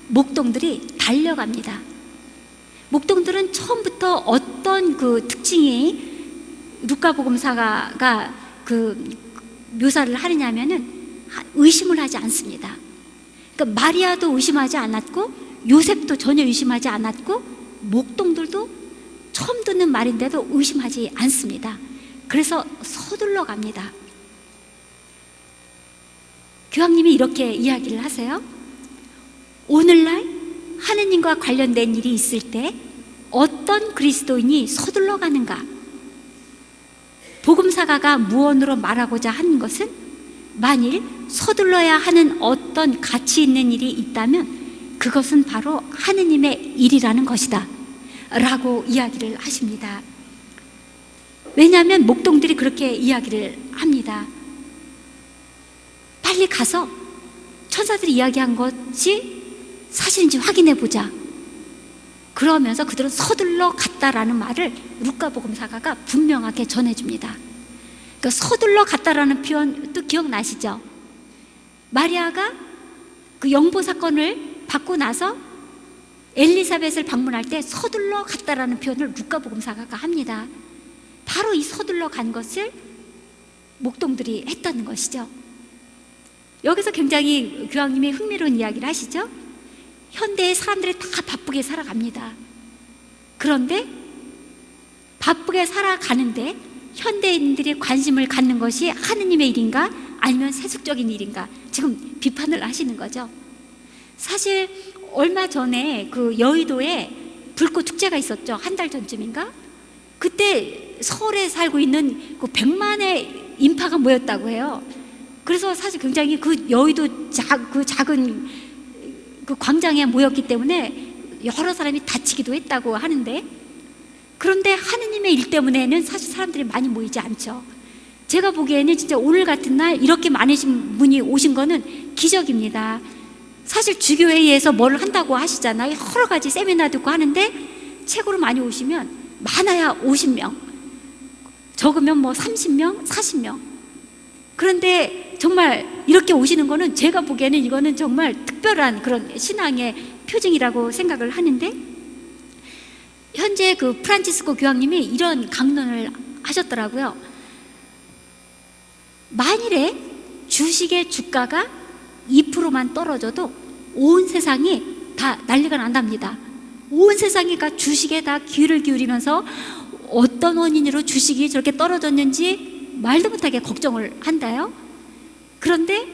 목동들이 달려갑니다. 목동들은 처음부터 어떤 그 특징이 루카복음사가 그 묘사를 하느냐면은 의심을 하지 않습니다. 그러니까 마리아도 의심하지 않았고 요셉도 전혀 의심하지 않았고 목동들도 처음 듣는 말인데도 의심하지 않습니다. 그래서 서둘러 갑니다. 교황님이 이렇게 이야기를 하세요. 오늘날 하느님과 관련된 일이 있을 때 어떤 그리스도인이 서둘러 가는가? 복음사가가 무언으로 말하고자 하는 것은 만일 서둘러야 하는 어떤 가치 있는 일이 있다면 그것은 바로 하느님의 일이라는 것이다 라고 이야기를 하십니다. 왜냐하면 목동들이 그렇게 이야기를 합니다. 빨리 가서 천사들이 이야기한 것이 사실인지 확인해 보자. 그러면서 그들은 서둘러 갔다라는 말을 루카복음사가가 분명하게 전해줍니다. 그러니까 서둘러 갔다라는 표현 또 기억나시죠? 마리아가 그 영보 사건을 받고 나서 엘리사벳을 방문할 때 서둘러 갔다라는 표현을 루카복음사가가 합니다. 바로 이 서둘러 간 것을 목동들이 했다는 것이죠. 여기서 굉장히 교황님이 흥미로운 이야기를 하시죠. 현대의 사람들이 다 바쁘게 살아갑니다. 그런데 바쁘게 살아가는데 현대인들이 관심을 갖는 것이 하느님의 일인가 아니면 세속적인 일인가 지금 비판을 하시는 거죠. 사실 얼마 전에 그 여의도에 불꽃 축제가 있었죠. 한 달 전쯤인가? 그때 서울에 살고 있는 그 100만의 인파가 모였다고 해요. 그래서 사실 굉장히 그 여의도 작은 그 광장에 모였기 때문에 여러 사람이 다치기도 했다고 하는데, 그런데 하느님의 일 때문에는 사실 사람들이 많이 모이지 않죠. 제가 보기에는 진짜 오늘 같은 날 이렇게 많으신 분이 오신 거는 기적입니다. 사실 주교회의에서 뭘 한다고 하시잖아요. 여러 가지 세미나 듣고 하는데 최고로 많이 오시면 많아야 50명, 적으면 뭐 30명, 40명. 그런데 정말 이렇게 오시는 거는 제가 보기에는 이거는 정말 특별한 그런 신앙의 표징이라고 생각을 하는데, 현재 그 프란치스코 교황님이 이런 강론을 하셨더라고요. 만일에 주식의 주가가 2%만 떨어져도 온 세상이 다 난리가 난답니다. 온 세상이 다 주식에 다 귀를 기울이면서 어떤 원인으로 주식이 저렇게 떨어졌는지 말도 못하게 걱정을 한다요. 그런데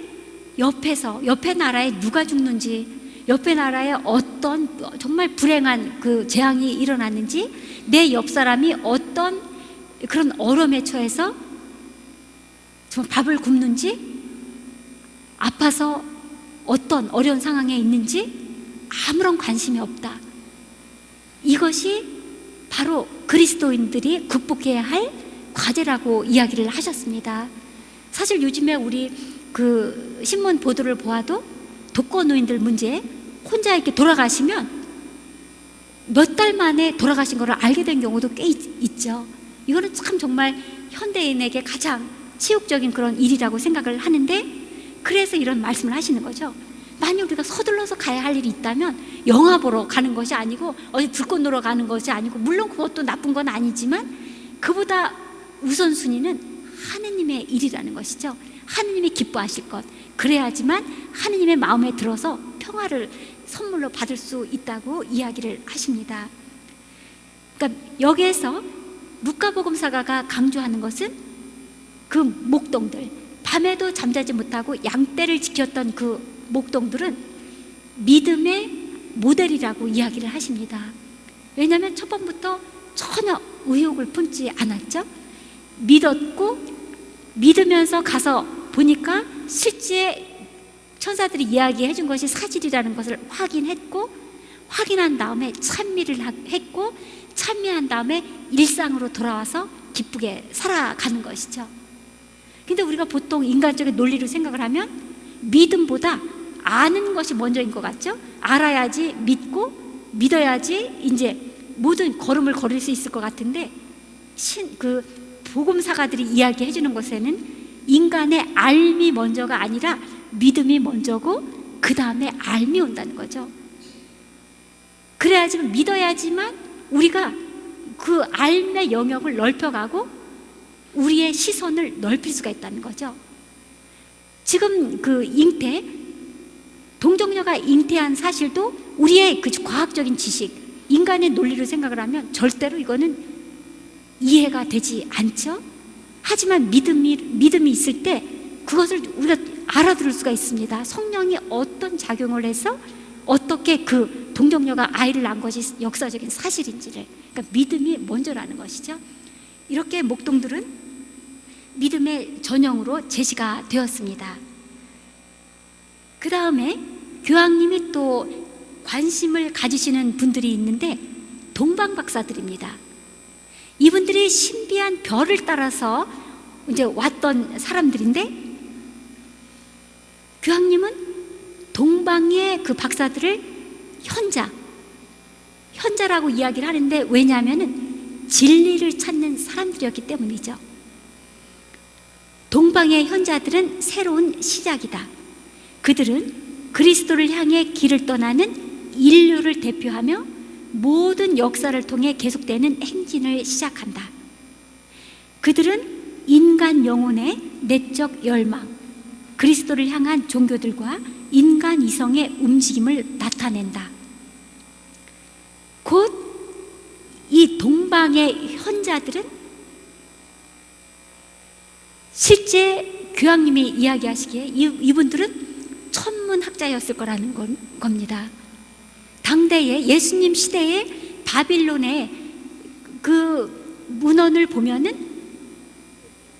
옆에 나라에 누가 죽는지, 옆에 나라에 어떤 정말 불행한 그 재앙이 일어났는지, 내 옆 사람이 어떤 그런 어려움에 처해서 정말 밥을 굶는지, 아파서 어떤 어려운 상황에 있는지 아무런 관심이 없다. 이것이 바로 그리스도인들이 극복해야 할 과제라고 이야기를 하셨습니다. 사실 요즘에 우리 그 신문 보도를 보아도 독거노인들 문제, 혼자 이렇게 돌아가시면 몇 달 만에 돌아가신 것을 알게 된 경우도 꽤 있죠. 이거는 참 정말 현대인에게 가장 치욕적인 그런 일이라고 생각을 하는데, 그래서 이런 말씀을 하시는 거죠. 만약 우리가 서둘러서 가야 할 일이 있다면 영화 보러 가는 것이 아니고 어디 불꽃 놀러 가는 것이 아니고, 물론 그것도 나쁜 건 아니지만 그보다 우선순위는 하느님의 일이라는 것이죠. 하느님이 기뻐하실 것, 그래야지만 하느님의 마음에 들어서 평화를 선물로 받을 수 있다고 이야기를 하십니다. 그러니까 여기에서 루카복음사가가 강조하는 것은 그 목동들, 밤에도 잠자지 못하고 양떼를 지켰던 그 목동들은 믿음의 모델이라고 이야기를 하십니다. 왜냐하면 첫 번부터 전혀 의욕을 품지 않았죠. 믿었고, 믿으면서 가서 보니까 실제 천사들이 이야기해 준 것이 사실이라는 것을 확인했고, 확인한 다음에 찬미를 했고, 찬미한 다음에 일상으로 돌아와서 기쁘게 살아가는 것이죠. 근데 우리가 보통 인간적인 논리로 생각을 하면 믿음보다 아는 것이 먼저인 것 같죠? 알아야지 믿고, 믿어야지 이제 모든 걸음을 걸을 수 있을 것 같은데, 그 복음사가들이 이야기해 주는 것에는 인간의 알미 먼저가 아니라 믿음이 먼저고 그 다음에 알미 온다는 거죠. 그래야지만, 믿어야지만 우리가 그 알의 영역을 넓혀가고 우리의 시선을 넓힐 수가 있다는 거죠. 지금 그 잉태, 동정녀가 잉태한 사실도 우리의 그 과학적인 지식, 인간의 논리로 생각을 하면 절대로 이거는 이해가 되지 않죠. 하지만 믿음이 있을 때 그것을 우리가 알아들을 수가 있습니다. 성령이 어떤 작용을 해서 어떻게 그 동정녀가 아이를 낳은 것이 역사적인 사실인지를, 그러니까 믿음이 먼저라는 것이죠. 이렇게 목동들은 믿음의 전형으로 제시가 되었습니다. 그 다음에 교황님이 또 관심을 가지시는 분들이 있는데 동방박사들입니다. 이분들이 신비한 별을 따라서 이제 왔던 사람들인데 교황님은 동방의 그 박사들을 현자라고 이야기를 하는데, 왜냐하면 진리를 찾는 사람들이었기 때문이죠. 동방의 현자들은 새로운 시작이다. 그들은 그리스도를 향해 길을 떠나는 인류를 대표하며 모든 역사를 통해 계속되는 행진을 시작한다. 그들은 인간 영혼의 내적 열망, 그리스도를 향한 종교들과 인간 이성의 움직임을 나타낸다. 곧 이 동방의 현자들은 실제 교황님이 이야기하시기에 이분들은 천문학자였을 거라는 겁니다. 당대에 예수님 시대에 바빌론의 그 문헌을 보면은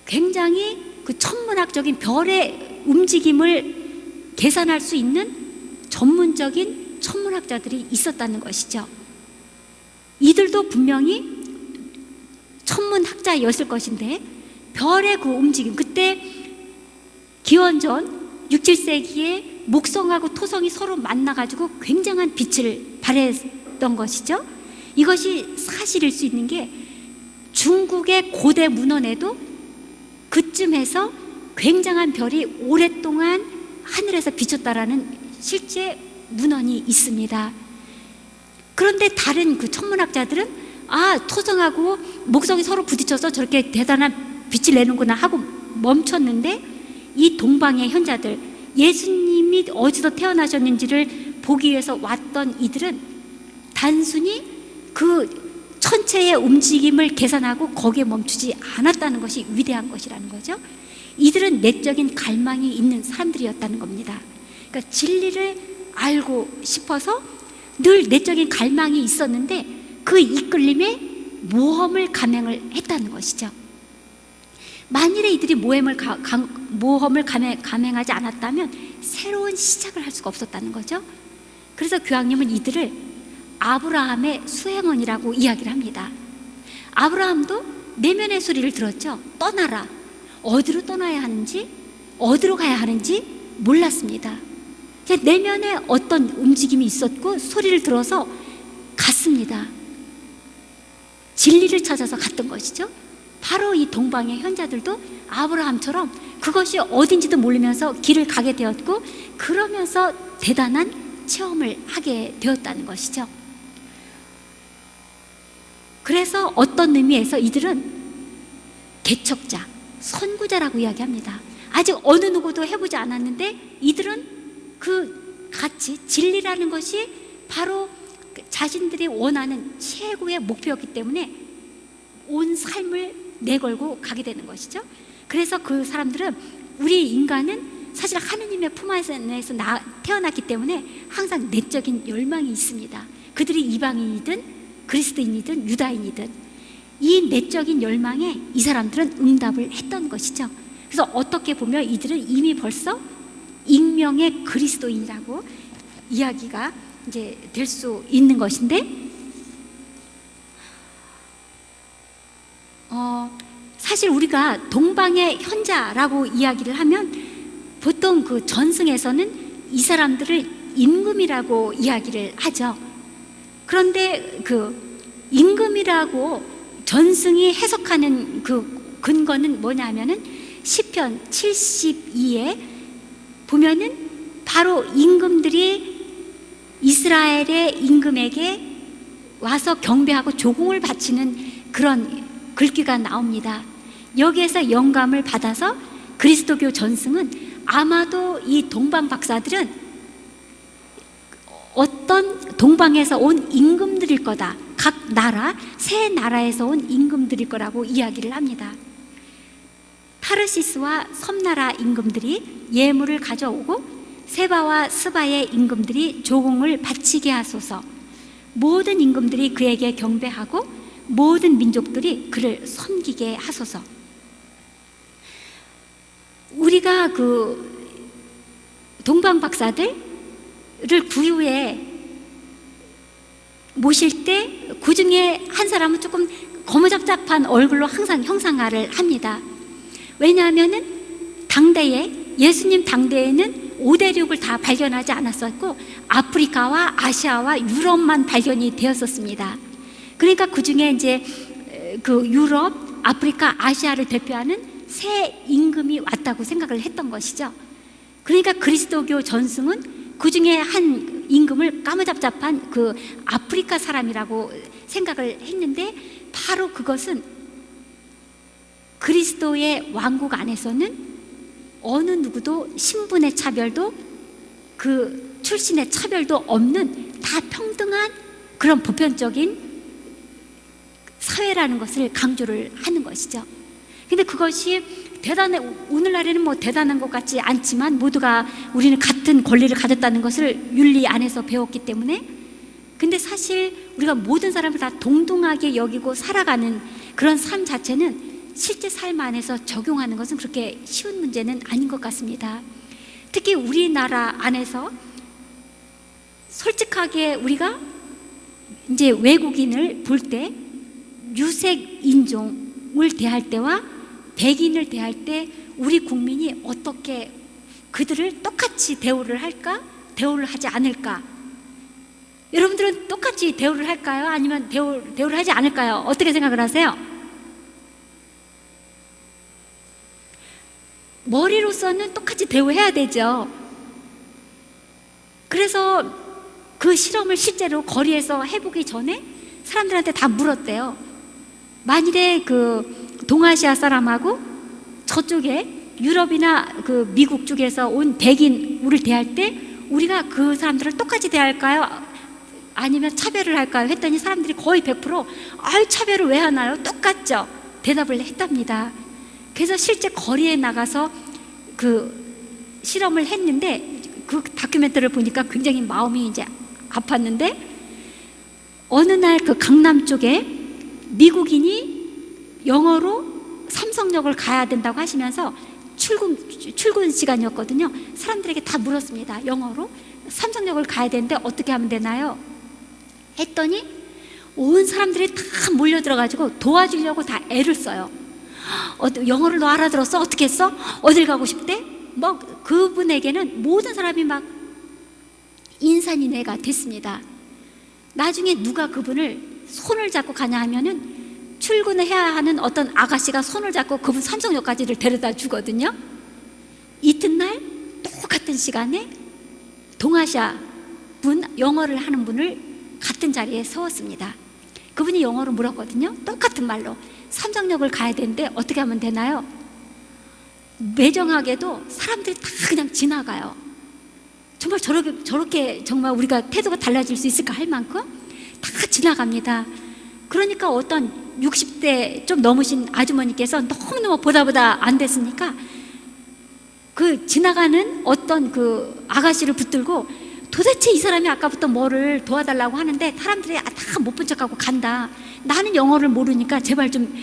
굉장히 그 천문학적인 별의 움직임을 계산할 수 있는 전문적인 천문학자들이 있었다는 것이죠. 이들도 분명히 천문학자였을 것인데 별의 그 움직임, 그때 기원전 6, 7세기에 목성하고 토성이 서로 만나가지고 굉장한 빛을 발했던 것이죠. 이것이 사실일 수 있는 게 중국의 고대 문헌에도 그쯤에서 굉장한 별이 오랫동안 하늘에서 비쳤다라는 실제 문헌이 있습니다. 그런데 다른 그 천문학자들은 토성하고 목성이 서로 부딪혀서 저렇게 대단한 빛을 내는구나 하고 멈췄는데, 이 동방의 현자들, 예수님이 어디서 태어나셨는지를 보기 위해서 왔던 이들은 단순히 그 천체의 움직임을 계산하고 거기에 멈추지 않았다는 것이 위대한 것이라는 거죠. 이들은 내적인 갈망이 있는 사람들이었다는 겁니다. 그러니까 진리를 알고 싶어서 늘 내적인 갈망이 있었는데 그 이끌림에 모험을 감행을 했다는 것이죠. 만일에 이들이 모험을 감행하지 않았다면 새로운 시작을 할 수가 없었다는 거죠. 그래서 교황님은 이들을 아브라함의 수행원이라고 이야기를 합니다. 아브라함도 내면의 소리를 들었죠. 떠나라. 어디로 떠나야 하는지, 어디로 가야 하는지 몰랐습니다. 내면에 어떤 움직임이 있었고 소리를 들어서 갔습니다. 진리를 찾아서 갔던 것이죠. 바로 이 동방의 현자들도 아브라함처럼 그것이 어딘지도 모르면서 길을 가게 되었고, 그러면서 대단한 체험을 하게 되었다는 것이죠. 그래서 어떤 의미에서 이들은 개척자, 선구자라고 이야기합니다. 아직 어느 누구도 해보지 않았는데 이들은 그 가치, 진리라는 것이 바로 자신들이 원하는 최고의 목표였기 때문에 온 삶을 내걸고 가게 되는 것이죠. 그래서 그 사람들은, 우리 인간은 사실 하느님의 품 안에서 태어났기 때문에 항상 내적인 열망이 있습니다. 그들이 이방인이든 그리스도인이든 유다인이든 이 내적인 열망에 이 사람들은 응답을 했던 것이죠. 그래서 어떻게 보면 이들은 이미 벌써 익명의 그리스도인이라고 이야기가 이제 될 수 있는 것인데, 사실 우리가 동방의 현자라고 이야기를 하면 보통 그 전승에서는 이 사람들을 임금이라고 이야기를 하죠. 그런데 그 임금이라고 전승이 해석하는 그 근거는 뭐냐면은 시편 72에 보면은 바로 임금들이 이스라엘의 임금에게 와서 경배하고 조공을 바치는 그런 글귀가 나옵니다. 여기에서 영감을 받아서 그리스도교 전승은 아마도 이 동방 박사들은 어떤 동방에서 온 임금들일 거다. 각 나라, 세 나라에서 온 임금들일 거라고 이야기를 합니다. 타르시스와 섬나라 임금들이 예물을 가져오고 세바와 스바의 임금들이 조공을 바치게 하소서. 모든 임금들이 그에게 경배하고 모든 민족들이 그를 섬기게 하소서. 우리가 그 동방 박사들을 구유에 모실 때 그 중에 한 사람은 조금 거무잡잡한 얼굴로 항상 형상화를 합니다. 왜냐하면은 당대에 예수님 당대에는 5대륙을 다 발견하지 않았었고 아프리카와 아시아와 유럽만 발견이 되었었습니다. 그러니까 그 중에 이제 그 유럽, 아프리카, 아시아를 대표하는 새 임금이 왔다고 생각을 했던 것이죠. 그러니까 그리스도교 전승은 그 중에 한 임금을 까무잡잡한 그 아프리카 사람이라고 생각을 했는데, 바로 그것은 그리스도의 왕국 안에서는 어느 누구도 신분의 차별도 그 출신의 차별도 없는 다 평등한 그런 보편적인 사회라는 것을 강조를 하는 것이죠. 근데 그것이 오늘날에는 뭐 대단한 것 같지 않지만 모두가 우리는 같은 권리를 가졌다는 것을 윤리 안에서 배웠기 때문에, 근데 사실 우리가 모든 사람을 다 동등하게 여기고 살아가는 그런 삶 자체는 실제 삶 안에서 적용하는 것은 그렇게 쉬운 문제는 아닌 것 같습니다. 특히 우리나라 안에서 솔직하게 우리가 이제 외국인을 볼 때 유색 인종을 대할 때와 백인을 대할 때 우리 국민이 어떻게 그들을 똑같이 대우를 할까? 대우를 하지 않을까? 여러분들은 똑같이 대우를 할까요? 아니면 대우를 하지 않을까요? 어떻게 생각을 하세요? 머리로서는 똑같이 대우해야 되죠. 그래서 그 실험을 실제로 거리에서 해보기 전에 사람들한테 다 물었대요. 만일에 그 동아시아 사람하고 저쪽에 유럽이나 그 미국 쪽에서 온 백인 우리를 대할 때 우리가 그 사람들을 똑같이 대할까요? 아니면 차별을 할까요? 했더니 사람들이 거의 100% 아유, 차별을 왜 하나요? 똑같죠? 대답을 했답니다. 그래서 실제 거리에 나가서 그 실험을 했는데 그 다큐멘터리를 보니까 굉장히 마음이 이제 아팠는데, 어느 날 그 강남 쪽에 미국인이 영어로 삼성역을 가야 된다고 하시면서 출근 시간이었거든요. 사람들에게 다 물었습니다. 영어로 삼성역을 가야 되는데 어떻게 하면 되나요? 했더니 온 사람들이 다 몰려들어가지고 도와주려고 다 애를 써요. 영어를 너 알아들었어? 어떻게 했어? 어딜 가고 싶대? 뭐 그분에게는 모든 사람이 막 인산인해가 됐습니다. 나중에 누가 그분을 손을 잡고 가냐 하면은 출근을 해야 하는 어떤 아가씨가 손을 잡고 그분 삼성역까지를 데려다 주거든요. 이튿날 똑같은 시간에 동아시아 분, 영어를 하는 분을 같은 자리에 세웠습니다. 그분이 영어로 물었거든요. 똑같은 말로 삼성역을 가야 되는데 어떻게 하면 되나요? 매정하게도 사람들이 다 그냥 지나가요. 정말 저렇게 정말 우리가 태도가 달라질 수 있을까 할 만큼 다 지나갑니다. 그러니까 어떤 60대 좀 넘으신 아주머니께서 너무너무 보다 안 됐으니까 그 지나가는 어떤 그 아가씨를 붙들고 도대체 이 사람이 아까부터 뭐를 도와달라고 하는데 사람들이 다 못 본 척하고 간다. 나는 영어를 모르니까 제발 좀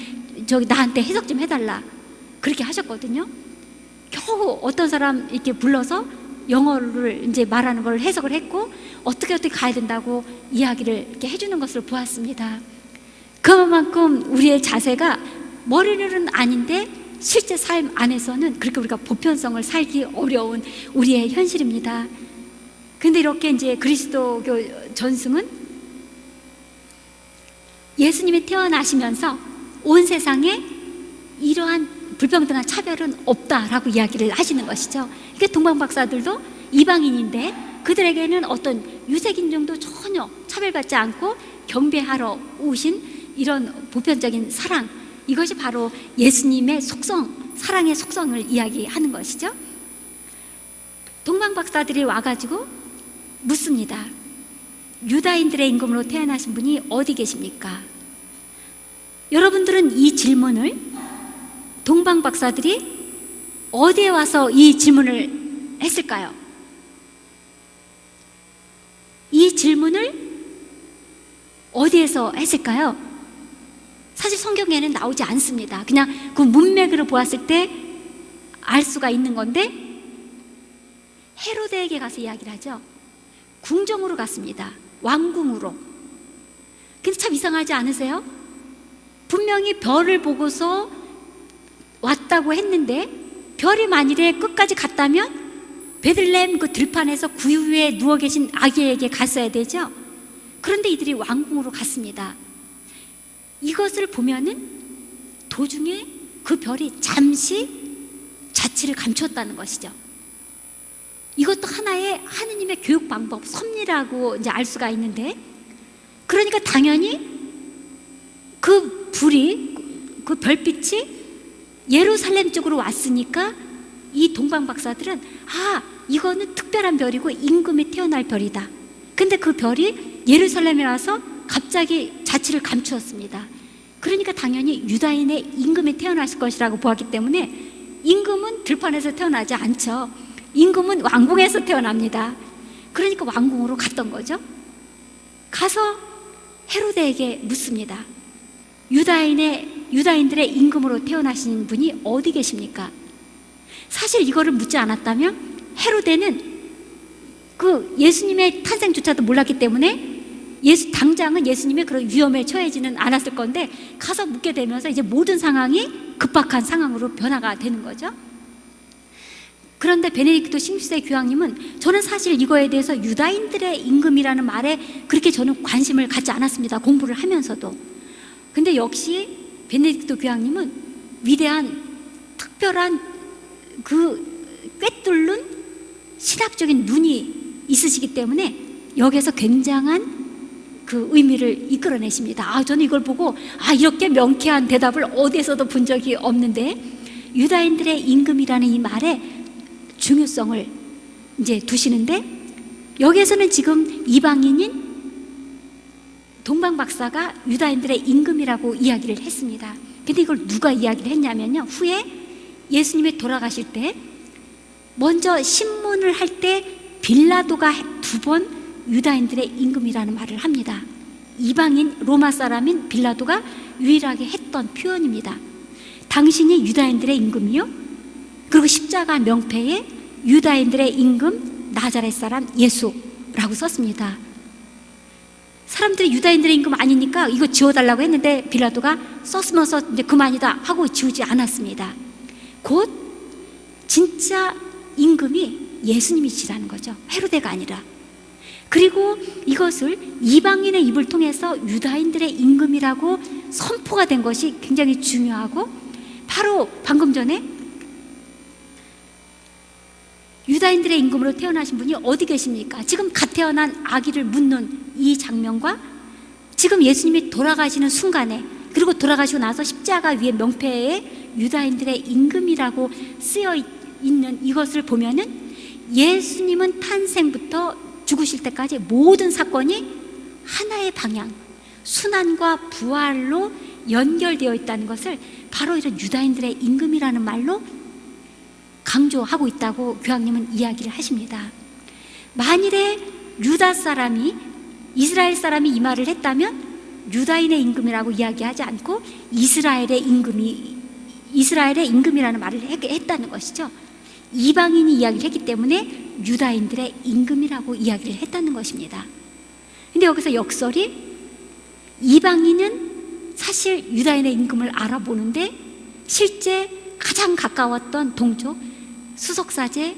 나한테 해석 좀 해달라. 그렇게 하셨거든요. 겨우 어떤 사람 이렇게 불러서 영어를 이제 말하는 걸 해석을 했고 어떻게 가야 된다고 이야기를 이렇게 해주는 것을 보았습니다. 그만큼 우리의 자세가 머리는 아닌데 실제 삶 안에서는 그렇게 우리가 보편성을 살기 어려운 우리의 현실입니다. 근데 이렇게 이제 그리스도교 전승은 예수님이 태어나시면서 온 세상에 이러한 불평등한 차별은 없다라고 이야기를 하시는 것이죠. 그러니까 동방 박사들도 이방인인데 그들에게는 어떤 유색인종도 전혀 차별받지 않고 경배하러 오신 이런 보편적인 사랑, 이것이 바로 예수님의 속성, 사랑의 속성을 이야기하는 것이죠. 동방 박사들이 와가지고 묻습니다. 유다인들의 임금으로 태어나신 분이 어디 계십니까? 여러분들은 이 질문을 동방 박사들이 어디에 와서 이 질문을 했을까요? 이 질문을 어디에서 했을까요? 사실 성경에는 나오지 않습니다. 그냥 그 문맥으로 보았을 때 알 수가 있는 건데, 헤로데에게 가서 이야기를 하죠. 궁정으로 갔습니다. 왕궁으로. 근데 참 이상하지 않으세요? 분명히 별을 보고서 왔다고 했는데, 별이 만일에 끝까지 갔다면 베들레헴 그 들판에서 구유 위에 누워 계신 아기에게 갔어야 되죠. 그런데 이들이 왕궁으로 갔습니다. 이것을 보면은 도중에 그 별이 잠시 자취를 감추었다는 것이죠. 이것도 하나의 하느님의 교육 방법, 섭리라고 이제 알 수가 있는데, 그러니까 당연히 그 불이, 그 별빛이 예루살렘 쪽으로 왔으니까 이 동방 박사들은 이거는 특별한 별이고 임금이 태어날 별이다. 근데 그 별이 예루살렘에 와서 갑자기 자취를 감추었습니다. 그러니까 당연히 유다인의 임금이 태어났을 것이라고 보았기 때문에, 임금은 들판에서 태어나지 않죠. 임금은 왕궁에서 태어납니다. 그러니까 왕궁으로 갔던 거죠. 가서 헤로데에게 묻습니다. 유다인들의 임금으로 태어나신 분이 어디 계십니까? 사실 이거를 묻지 않았다면 헤로데는 그 예수님의 탄생조차도 몰랐기 때문에 당장은 예수님의 그런 위험에 처해지는 않았을 건데, 가서 묻게 되면서 이제 모든 상황이 급박한 상황으로 변화가 되는 거죠. 그런데 베네딕토 16세 교황님은, 저는 사실 이거에 대해서 유다인들의 임금이라는 말에 그렇게 저는 관심을 갖지 않았습니다. 공부를 하면서도. 근데 역시 베네딕토 교황님은 위대한 특별한 그 꿰뚫는 신학적인 눈이 있으시기 때문에 여기에서 굉장한 그 의미를 이끌어내십니다. 저는 이걸 보고 이렇게 명쾌한 대답을 어디에서도 본 적이 없는데, 유다인들의 임금이라는 이 말에 중요성을 이제 두시는데, 여기에서는 지금 이방인인 동방 박사가 유다인들의 임금이라고 이야기를 했습니다. 근데 이걸 누가 이야기를 했냐면요, 후에 예수님이 돌아가실 때 먼저 신문을 할 때 빌라도가 2번 유다인들의 임금이라는 말을 합니다. 이방인 로마 사람인 빌라도가 유일하게 했던 표현입니다. 당신이 유다인들의 임금이요? 그리고 십자가 명패에 유다인들의 임금 나자렛 사람 예수라고 썼습니다. 사람들이 유다인들의 임금 아니니까 이거 지워달라고 했는데 빌라도가 썼으면서 이제 그만이다 하고 지우지 않았습니다. 곧 진짜 임금이 예수님이시라는 거죠. 헤로데가 아니라. 그리고 이것을 이방인의 입을 통해서 유다인들의 임금이라고 선포가 된 것이 굉장히 중요하고, 바로 방금 전에 유다인들의 임금으로 태어나신 분이 어디 계십니까? 지금 갓 태어난 아기를 묻는 이 장면과 지금 예수님이 돌아가시는 순간에, 그리고 돌아가시고 나서 십자가 위에 명패에 유다인들의 임금이라고 쓰여 있는 이것을 보면은, 예수님은 탄생부터 죽으실 때까지 모든 사건이 하나의 방향, 순환과 부활로 연결되어 있다는 것을 바로 이런 유다인들의 임금이라는 말로 강조하고 있다고 교황님은 이야기를 하십니다. 만일에 유다 사람이, 이스라엘 사람이 이 말을 했다면 유다인의 임금이라고 이야기하지 않고 이스라엘의 임금이라는 말을 했다는 것이죠. 이방인이 이야기를 했기 때문에 유다인들의 임금이라고 이야기를 했다는 것입니다. 근데 여기서 역설이, 이방인은 사실 유다인의 임금을 알아보는데 실제 가장 가까웠던 동족, 수석사제,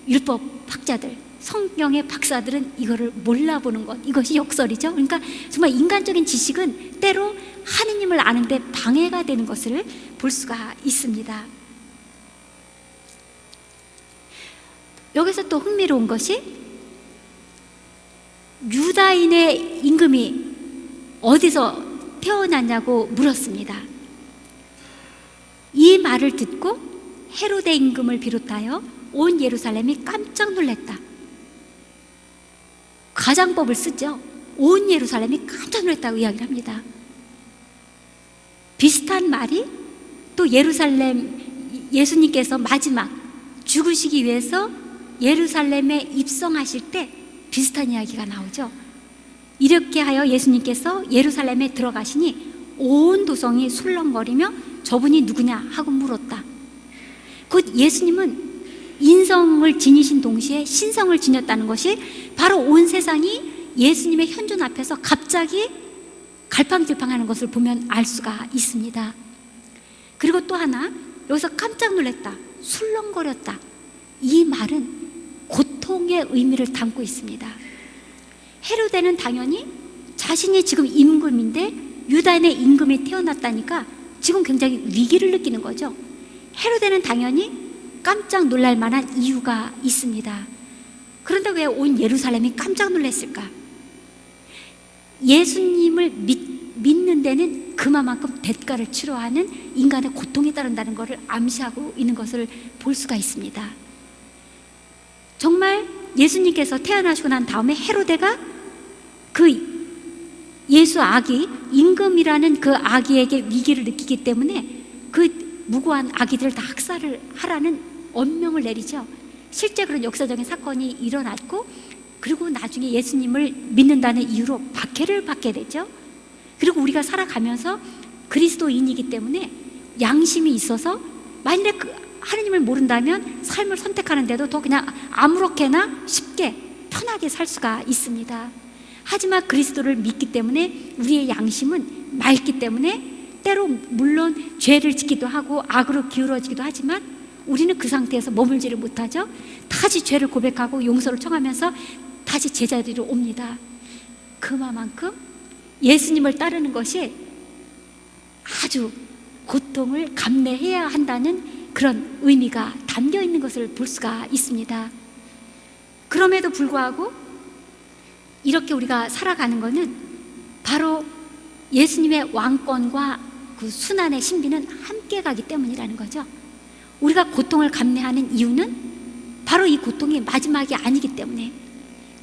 율법학자들, 성경의 박사들은 이거를 몰라보는 것, 이것이 역설이죠. 그러니까 정말 인간적인 지식은 때로 하느님을 아는데 방해가 되는 것을 볼 수가 있습니다. 여기서 또 흥미로운 것이, 유다인의 임금이 어디서 태어났냐고 물었습니다. 이 말을 듣고 헤로데 임금을 비롯하여 온 예루살렘이 깜짝 놀랐다. 가장법을 쓰죠. 온 예루살렘이 깜짝 놀랐다고 이야기를 합니다. 비슷한 말이 또 예루살렘 예수님께서 마지막 죽으시기 위해서 예루살렘에 입성하실 때 비슷한 이야기가 나오죠. 이렇게 하여 예수님께서 예루살렘에 들어가시니 온 도성이 술렁거리며 저분이 누구냐 하고 물었다. 곧 예수님은 인성을 지니신 동시에 신성을 지녔다는 것이 바로 온 세상이 예수님의 현존 앞에서 갑자기 갈팡질팡하는 것을 보면 알 수가 있습니다. 그리고 또 하나, 여기서 깜짝 놀랐다, 술렁거렸다, 이 말은 고통의 의미를 담고 있습니다. 헤로데는 당연히 자신이 지금 임금인데 유다인의 임금이 태어났다니까 지금 굉장히 위기를 느끼는 거죠. 헤로데는 당연히 깜짝 놀랄 만한 이유가 있습니다. 그런데 왜 온 예루살렘이 깜짝 놀랐을까? 예수님을 믿는 데는 그만큼 대가를 치러하는 인간의 고통이 따른다는 것을 암시하고 있는 것을 볼 수가 있습니다. 정말 예수님께서 태어나시고 난 다음에 헤로데가 그 예수 아기, 임금이라는 그 아기에게 위기를 느끼기 때문에 그 무고한 아기들을 다 학살을 하라는 엄명을 내리죠. 실제 그런 역사적인 사건이 일어났고, 그리고 나중에 예수님을 믿는다는 이유로 박해를 받게 되죠. 그리고 우리가 살아가면서 그리스도인이기 때문에 양심이 있어서 만일에 하느님을 모른다면 삶을 선택하는데도 더 그냥 아무렇게나 쉽게 편하게 살 수가 있습니다. 하지만 그리스도를 믿기 때문에 우리의 양심은 맑기 때문에 때로 물론 죄를 짓기도 하고 악으로 기울어지기도 하지만 우리는 그 상태에서 머물지를 못하죠. 다시 죄를 고백하고 용서를 청하면서 다시 제자리로 옵니다. 그만큼 예수님을 따르는 것이 아주 고통을 감내해야 한다는 그런 의미가 담겨 있는 것을 볼 수가 있습니다. 그럼에도 불구하고 이렇게 우리가 살아가는 것은 바로 예수님의 왕권과 그 순환의 신비는 함께 가기 때문이라는 거죠. 우리가 고통을 감내하는 이유는 바로 이 고통이 마지막이 아니기 때문에,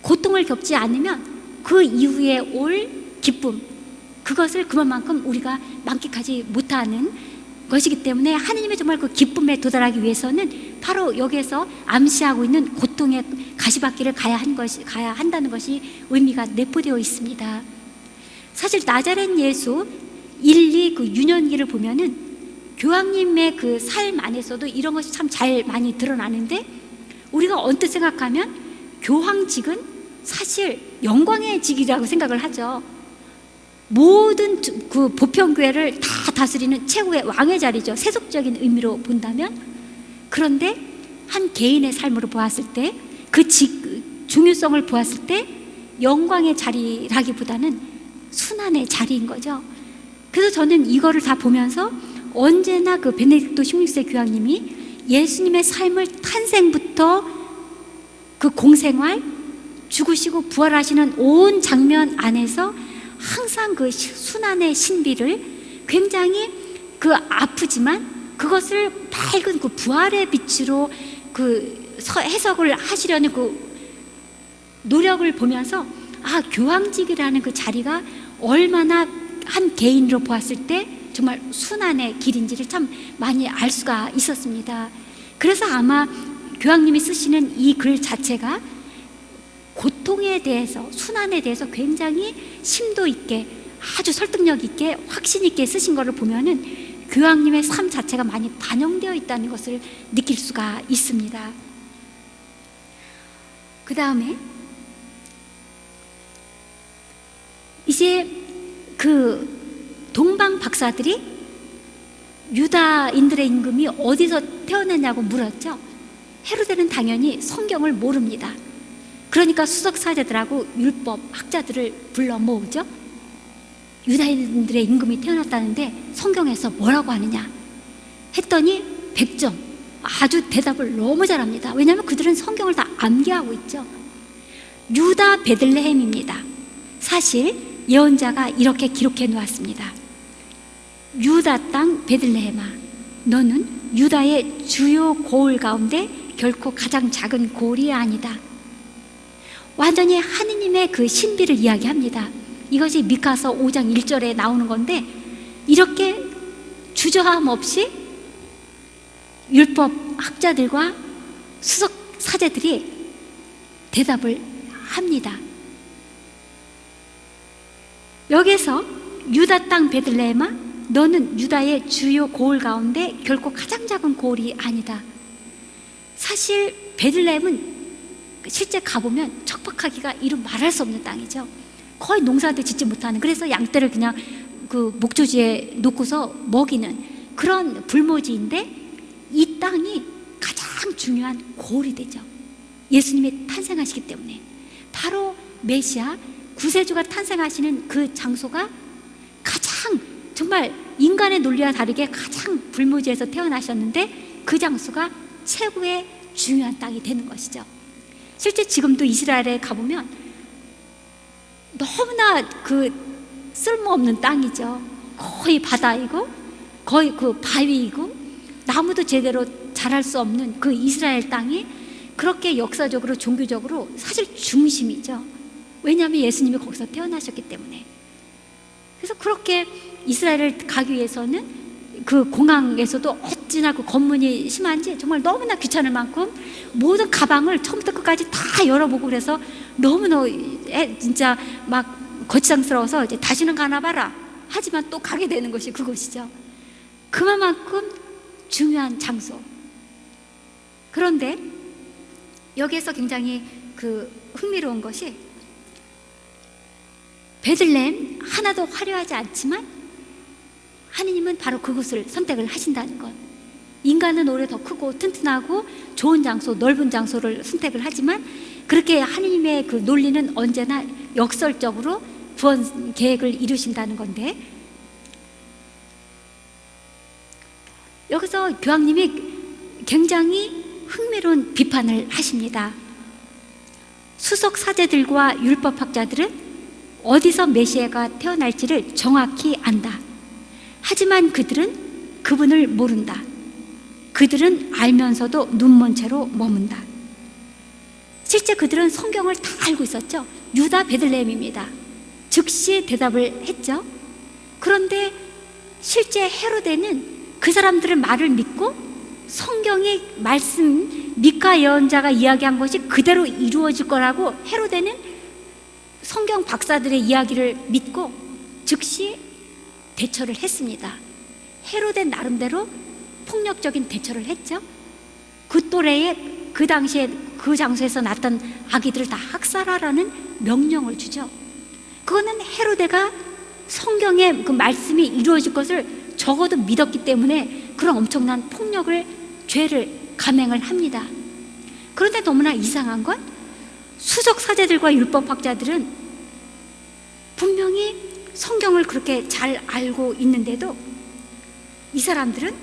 고통을 겪지 않으면 그 이후에 올 기쁨, 그것을 그만큼 우리가 만끽하지 못하는 것이기 때문에 하느님의 정말 그 기쁨에 도달하기 위해서는 바로 여기에서 암시하고 있는 고통의 가시밭길을 가야 한다는 것이 의미가 내포되어 있습니다. 사실 나자렛 예수 1, 2 그 유년기를 보면은 교황님의 그 삶 안에서도 이런 것이 참 잘 많이 드러나는데, 우리가 언뜻 생각하면 교황직은 사실 영광의 직이라고 생각을 하죠. 모든 그 보편교회를 다 다스리는 최고의 왕의 자리죠. 세속적인 의미로 본다면. 그런데 한 개인의 삶으로 보았을 때, 그 중요성을 보았을 때 영광의 자리라기보다는 순환의 자리인 거죠. 그래서 저는 이거를 다 보면서 언제나 그 베네딕토 16세 교황님이 예수님의 삶을 탄생부터 그 공생활, 죽으시고 부활하시는 온 장면 안에서 항상 그 순환의 신비를 굉장히 그 아프지만 그것을 밝은 그 부활의 빛으로 그 해석을 하시려는 그 노력을 보면서, 아, 교황직이라는 그 자리가 얼마나 한 개인으로 보았을 때 정말 순환의 길인지를 참 많이 알 수가 있었습니다. 그래서 아마 교황님이 쓰시는 이 글 자체가 고통에 대해서, 순환에 대해서 굉장히 심도 있게, 아주 설득력 있게, 확신 있게 쓰신 것을 보면은 교황님의 삶 자체가 많이 반영되어 있다는 것을 느낄 수가 있습니다. 그 다음에 이제 그 동방 박사들이 유다인들의 임금이 어디서 태어났냐고 물었죠. 헤로데는 당연히 성경을 모릅니다. 그러니까 수석 사제들하고 율법 학자들을 불러 모으죠. 유다인들의 임금이 태어났다는데 성경에서 뭐라고 하느냐 했더니 100점, 아주 대답을 너무 잘합니다. 왜냐하면 그들은 성경을 다 암기하고 있죠. 유다 베들레헴입니다. 사실 예언자가 이렇게 기록해 놓았습니다. 유다 땅 베들레헴아, 너는 유다의 주요 고을 가운데 결코 가장 작은 고을이 아니다. 완전히 하느님의 그 신비를 이야기합니다. 이것이 미카서 5장 1절에 나오는 건데, 이렇게 주저함 없이 율법 학자들과 수석 사제들이 대답을 합니다. 여기서 유다 땅 베들레헴아, 너는 유다의 주요 고을 가운데 결코 가장 작은 고을이 아니다. 사실 베들레헴은 실제 가보면 척박하기가 이루 말할 수 없는 땅이죠. 거의 농사도 짓지 못하는, 그래서 양떼를 그냥 그 목조지에 놓고서 먹이는 그런 불모지인데, 이 땅이 가장 중요한 고을이 되죠. 예수님이 탄생하시기 때문에. 바로 메시아 구세주가 탄생하시는 그 장소가 가장, 정말 인간의 논리와 다르게 가장 불모지에서 태어나셨는데, 그 장소가 최고의 중요한 땅이 되는 것이죠. 실제 지금도 이스라엘에 가보면 너무나 그 쓸모없는 땅이죠. 거의 바다이고 거의 그 바위이고 나무도 제대로 자랄 수 없는 그 이스라엘 땅이 그렇게 역사적으로 종교적으로 사실 중심이죠. 왜냐하면 예수님이 거기서 태어나셨기 때문에. 그래서 그렇게 이스라엘을 가기 위해서는 그 공항에서도 어찌나 그 검문이 심한지 정말 너무나 귀찮을 만큼 모든 가방을 처음부터 끝까지 다 열어보고, 그래서 너무나 진짜 막 거치장스러워서 이제 다시는 가나 봐라 하지만 또 가게 되는 것이 그곳이죠. 그만큼 중요한 장소. 그런데 여기에서 굉장히 그 흥미로운 것이, 베들레헴 하나도 화려하지 않지만 하느님은 바로 그곳을 선택을 하신다는 것. 인간은 오히려 더 크고 튼튼하고 좋은 장소, 넓은 장소를 선택을 하지만, 그렇게 하느님의 그 논리는 언제나 역설적으로 구원 계획을 이루신다는 건데, 여기서 교황님이 굉장히 흥미로운 비판을 하십니다. 수석 사제들과 율법학자들은 어디서 메시아가 태어날지를 정확히 안다. 하지만 그들은 그분을 모른다. 그들은 알면서도 눈먼 채로 머문다. 실제 그들은 성경을 다 알고 있었죠. 유다 베들레헴입니다. 즉시 대답을 했죠. 그런데 실제 헤로데는 그 사람들의 말을 믿고 성경의 말씀, 미카 예언자가 이야기한 것이 그대로 이루어질 거라고 헤로데는 성경 박사들의 이야기를 믿고 즉시 대처를 했습니다. 헤로데 나름대로 폭력적인 대처를 했죠. 그 또래에 그 당시에 그 장소에서 났던 아기들을 다 학살하라는 명령을 주죠. 그거는 헤로데가 성경의 그 말씀이 이루어질 것을 적어도 믿었기 때문에 그런 엄청난 폭력을, 죄를 감행을 합니다. 그런데 너무나 이상한 건, 수석 사제들과 율법학자들은 분명히 성경을 그렇게 잘 알고 있는데도 이 사람들은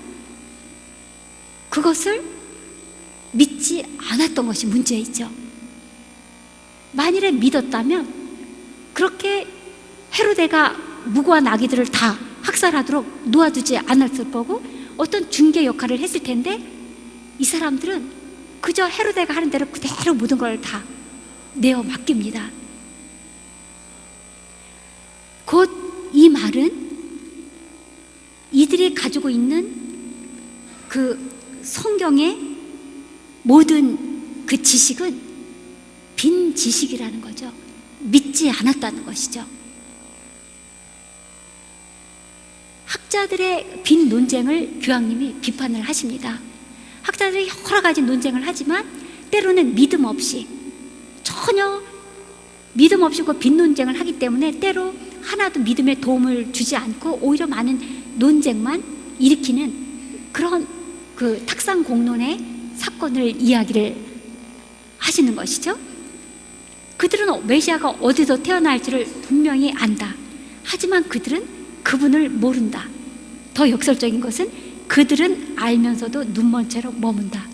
그것을 믿지 않았던 것이 문제이죠. 만일에 믿었다면 그렇게 헤로데가 무고한 아기들을 다 학살하도록 놓아두지 않았을 거고 어떤 중개 역할을 했을 텐데, 이 사람들은 그저 헤로데가 하는 대로 그대로 모든 걸 다 내어 맡깁니다. 곧 이 말은 이들이 가지고 있는 그 성경의 모든 그 지식은 빈 지식이라는 거죠. 믿지 않았다는 것이죠. 학자들의 빈 논쟁을 교황님이 비판을 하십니다. 학자들이 여러 가지 논쟁을 하지만 때로는 믿음 없이, 전혀 믿음 없이 그 빈 논쟁을 하기 때문에 때로 하나도 믿음에 도움을 주지 않고 오히려 많은 논쟁만 일으키는 그런 그 탁상 공론의 사건을 이야기를 하시는 것이죠. 그들은 메시아가 어디서 태어날지를 분명히 안다. 하지만 그들은 그분을 모른다. 더 역설적인 것은 그들은 알면서도 눈먼 채로 머문다.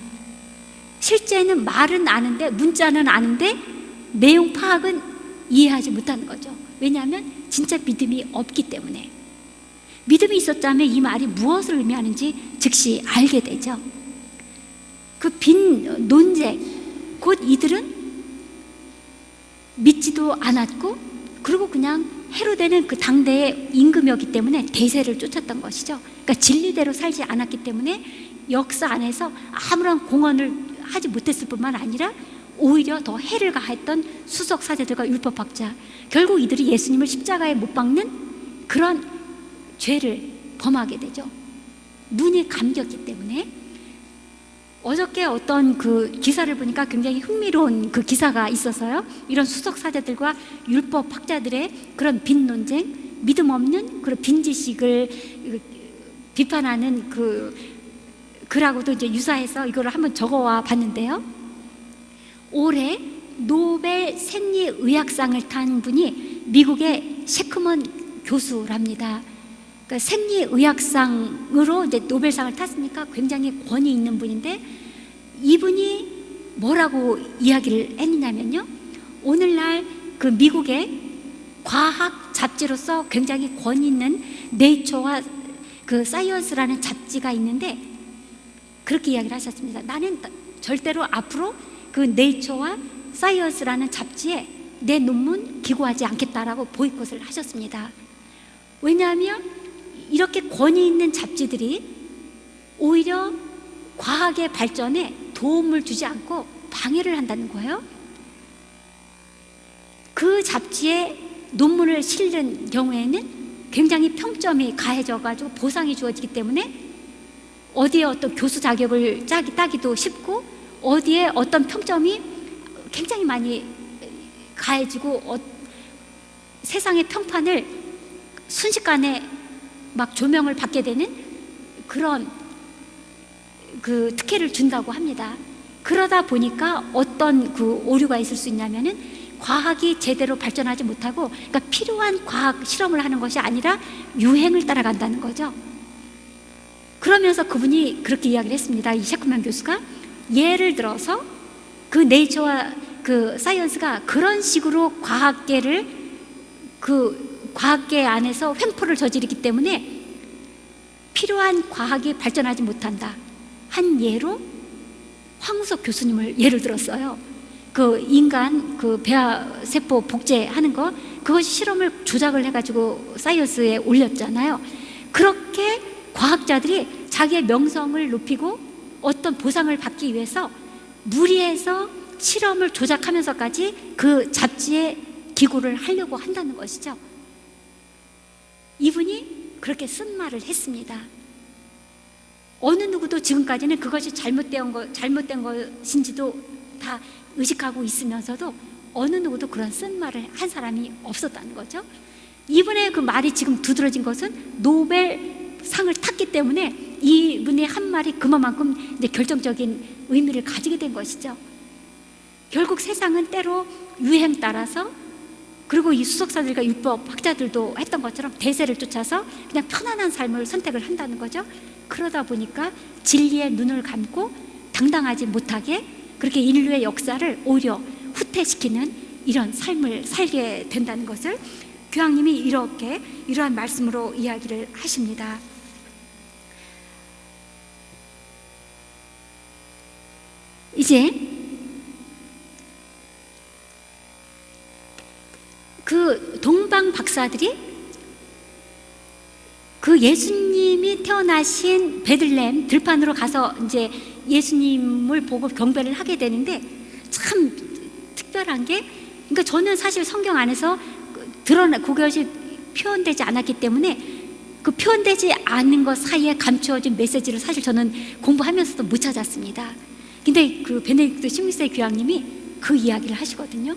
실제는 말은 아는데, 문자는 아는데 내용 파악은 이해하지 못하는 거죠. 왜냐하면 진짜 믿음이 없기 때문에. 믿음이 있었다면 이 말이 무엇을 의미하는지 즉시 알게 되죠. 그 빈 논쟁, 곧 이들은 믿지도 않았고, 그리고 그냥 헤로데는 그 당대의 임금이었기 때문에 대세를 쫓았던 것이죠. 그러니까 진리대로 살지 않았기 때문에 역사 안에서 아무런 공헌을 하지 못했을 뿐만 아니라 오히려 더 해를 가했던 수석 사제들과 율법학자, 결국 이들이 예수님을 십자가에 못 박는 그런 죄를 범하게 되죠. 눈이 감겼기 때문에. 어저께 어떤 그 기사를 보니까 굉장히 흥미로운 그 기사가 있어서요. 이런 수석 사제들과 율법 학자들의 그런 빈 논쟁, 믿음 없는 그런 빈지식을 비판하는 그 글하고도 이제 유사해서 이거를 한번 적어와 봤는데요. 올해 노벨 생리의학상을 탄 분이 미국의 셰크먼 교수랍니다. 그러니까 생리의학상으로 이제 노벨상을 탔으니까 굉장히 권위 있는 분인데, 이분이 뭐라고 이야기를 했냐면요, 오늘날 그 미국의 과학 잡지로서 굉장히 권위 있는 네이처와 그 사이언스라는 잡지가 있는데 그렇게 이야기를 하셨습니다. 나는 절대로 앞으로 그 네이처와 사이언스라는 잡지에 내 논문 기고하지 않겠다라고 보이콧을 하셨습니다. 왜냐하면 이렇게 권위 있는 잡지들이 오히려 과학의 발전에 도움을 주지 않고 방해를 한다는 거예요. 그 잡지에 논문을 실는 경우에는 굉장히 평점이 가해져가지고 보상이 주어지기 때문에 어디에 어떤 교수 자격을 따기도 쉽고, 어디에 어떤 평점이 굉장히 많이 가해지고 세상의 평판을 순식간에 막 조명을 받게 되는 그런 그 특혜를 준다고 합니다. 그러다 보니까 어떤 그 오류가 있을 수 있냐면은 과학이 제대로 발전하지 못하고, 그러니까 필요한 과학 실험을 하는 것이 아니라 유행을 따라간다는 거죠. 그러면서 그분이 그렇게 이야기를 했습니다. 이 셰크먼 교수가 예를 들어서 그 네이처와 그 사이언스가 그런 식으로 과학계를 그 과학계 안에서 횡포를 저지르기 때문에 필요한 과학이 발전하지 못한다 한 예로 황우석 교수님을 예를 들었어요. 그 인간 그 배아세포 복제하는 거, 그것이 실험을 조작을 해가지고 사이언스에 올렸잖아요. 그렇게 과학자들이 자기의 명성을 높이고 어떤 보상을 받기 위해서 무리해서 실험을 조작하면서까지 그 잡지에 기고를 하려고 한다는 것이죠. 이분이 그렇게 쓴 말을 했습니다. 어느 누구도 지금까지는 그것이 잘못된 것인지도 다 의식하고 있으면서도 어느 누구도 그런 쓴 말을 한 사람이 없었다는 거죠. 이분의 그 말이 지금 두드러진 것은 노벨상을 탔기 때문에 이분의 한 말이 그만큼 이제 결정적인 의미를 가지게 된 것이죠. 결국 세상은 때로 유행 따라서, 그리고 이 수석사들과 율법 학자들도 했던 것처럼 대세를 쫓아서 그냥 편안한 삶을 선택을 한다는 거죠. 그러다 보니까 진리의 눈을 감고 당당하지 못하게 그렇게 인류의 역사를 오히려 후퇴시키는 이런 삶을 살게 된다는 것을 교황님이 이렇게 이러한 말씀으로 이야기를 하십니다. 이제 그 동방 박사들이 그 예수님이 태어나신 베들레헴 들판으로 가서 이제 예수님을 보고 경배를 하게 되는데, 참 특별한 게, 그러니까 저는 사실 성경 안에서 그것이 표현되지 않았기 때문에 그 표현되지 않은 것 사이에 감추어진 메시지를 사실 저는 공부하면서도 못 찾았습니다. 근데 그 베네딕토 16세 교황님이 그 이야기를 하시거든요.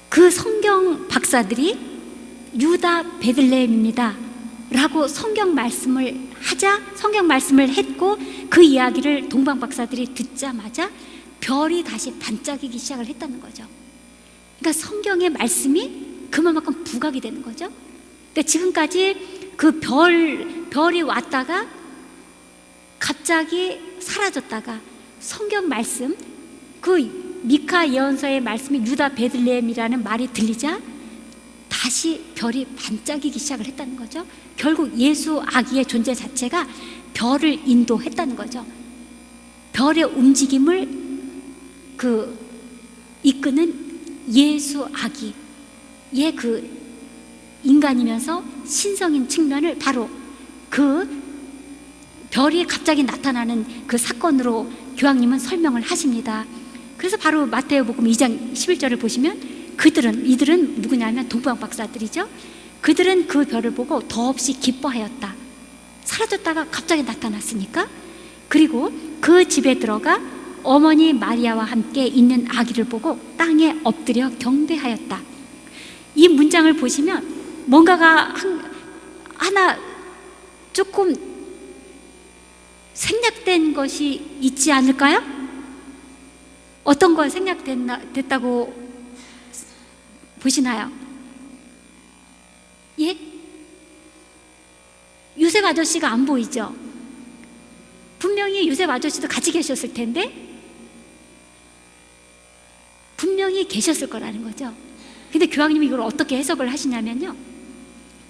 그 성경 박사들이 유다 베들레헴입니다 라고 성경 말씀을 했고, 그 이야기를 동방 박사들이 듣자마자 별이 다시 반짝이기 시작을 했다는 거죠. 그러니까 성경의 말씀이 그만큼 부각이 되는 거죠. 그러니까 지금까지 그 별이 왔다가 갑자기 사라졌다가 성경 말씀, 그 미카 예언서의 말씀이 유다 베들레헴이라는 말이 들리자 다시 별이 반짝이기 시작을 했다는 거죠. 결국 예수 아기의 존재 자체가 별을 인도했다는 거죠. 별의 움직임을 이끄는 예수 아기의 그 인간이면서 신성인 측면을 바로 그 별이 갑자기 나타나는 그 사건으로 교황님은 설명을 하십니다. 그래서 바로 마태복음 2장 11절을 보시면 이들은 누구냐면 동방 박사들이죠. 그들은 그 별을 보고 더없이 기뻐하였다. 사라졌다가 갑자기 나타났으니까. 그리고 그 집에 들어가 어머니 마리아와 함께 있는 아기를 보고 땅에 엎드려 경배하였다. 이 문장을 보시면 뭔가가 하나 조금 생략된 것이 있지 않을까요? 어떤 걸 생략됐다고 보시나요? 예? 요셉 아저씨가 안 보이죠? 분명히 요셉 아저씨도 같이 계셨을 텐데 분명히 계셨을 거라는 거죠. 근데 교황님이 이걸 어떻게 해석을 하시냐면요,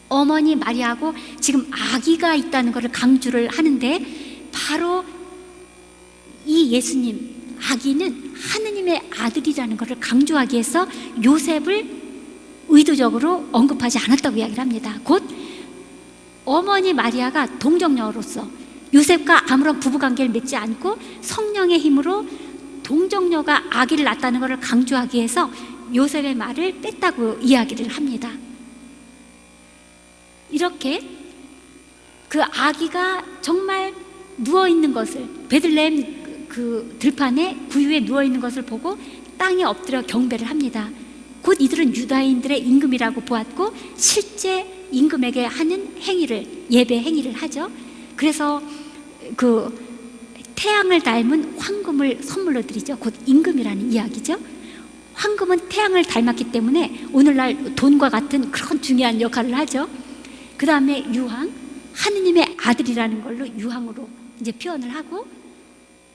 어머니 마리아하고 지금 아기가 있다는 것을 강조를 하는데, 바로 이 예수님 아기는 하느님의 아들이라는 것을 강조하기 위해서 요셉을 의도적으로 언급하지 않았다고 이야기를 합니다. 곧 어머니 마리아가 동정녀로서 요셉과 아무런 부부관계를 맺지 않고 성령의 힘으로 동정녀가 아기를 낳았다는 것을 강조하기 위해서 요셉의 말을 뺐다고 이야기를 합니다. 이렇게 그 아기가 정말 누워있는 것을, 베들레헴 그 들판에 구유에 누워있는 것을 보고 땅에 엎드려 경배를 합니다. 곧 이들은 유다인들의 임금이라고 보았고 실제 임금에게 하는 행위를, 예배 행위를 하죠. 그래서 그 태양을 닮은 황금을 선물로 드리죠. 곧 임금이라는 이야기죠. 황금은 태양을 닮았기 때문에 오늘날 돈과 같은 그런 중요한 역할을 하죠. 그 다음에 유황, 하느님의 아들이라는 걸로 유황으로 이제 표현을 하고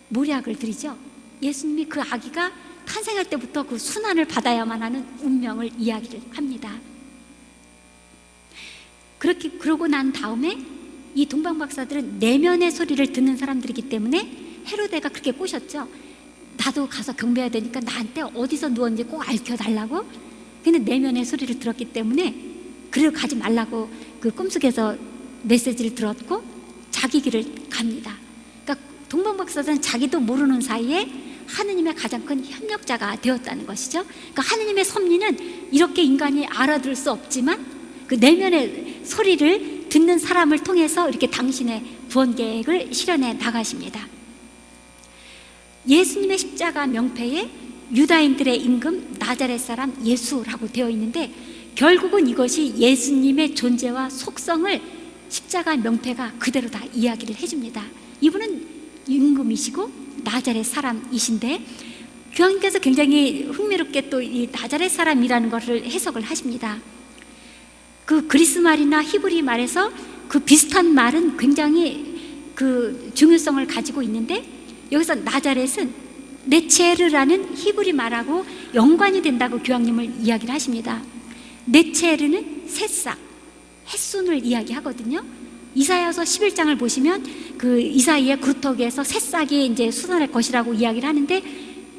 모략을 드리죠. 예수님이 그 아기가 탄생할 때부터 그 순환을 받아야만 하는 운명을 이야기를 합니다. 그러고 난 다음에 이 동방박사들은 내면의 소리를 듣는 사람들이기 때문에 헤로데가 그렇게 꼬셨죠. 나도 가서 경배해야 되니까 나한테 어디서 누웠는지 꼭 알려달라고. 근데 내면의 소리를 들었기 때문에 그리로 가지 말라고 그 꿈속에서 메시지를 들었고 자기 길을 갑니다. 그러니까 동방박사들은 자기도 모르는 사이에 하느님의 가장 큰 협력자가 되었다는 것이죠. 그러니까 하느님의 섭리는 이렇게 인간이 알아들을 수 없지만 그 내면의 소리를 듣는 사람을 통해서 이렇게 당신의 구원 계획을 실현해 나가십니다. 예수님의 십자가 명패에 유다인들의 임금 나자렛 사람 예수라고 되어 있는데, 결국은 이것이 예수님의 존재와 속성을 십자가 명패가 그대로 다 이야기를 해줍니다. 이분은 임금이시고 나자렛 사람이신데, 교황님께서 굉장히 흥미롭게 또 이 나자렛 사람이라는 것을 해석을 하십니다. 그 그리스 말이나 히브리 말에서 그 비슷한 말은 굉장히 그 중요성을 가지고 있는데, 여기서 나자렛은 네체르라는 히브리 말하고 연관이 된다고 교황님을 이야기를 하십니다. 네체르는 새싹, 햇순을 이야기하거든요. 이사야서 11장을 보시면 그 이사이의 구루터기에서 새싹이 이제 솟아날 것이라고 이야기를 하는데,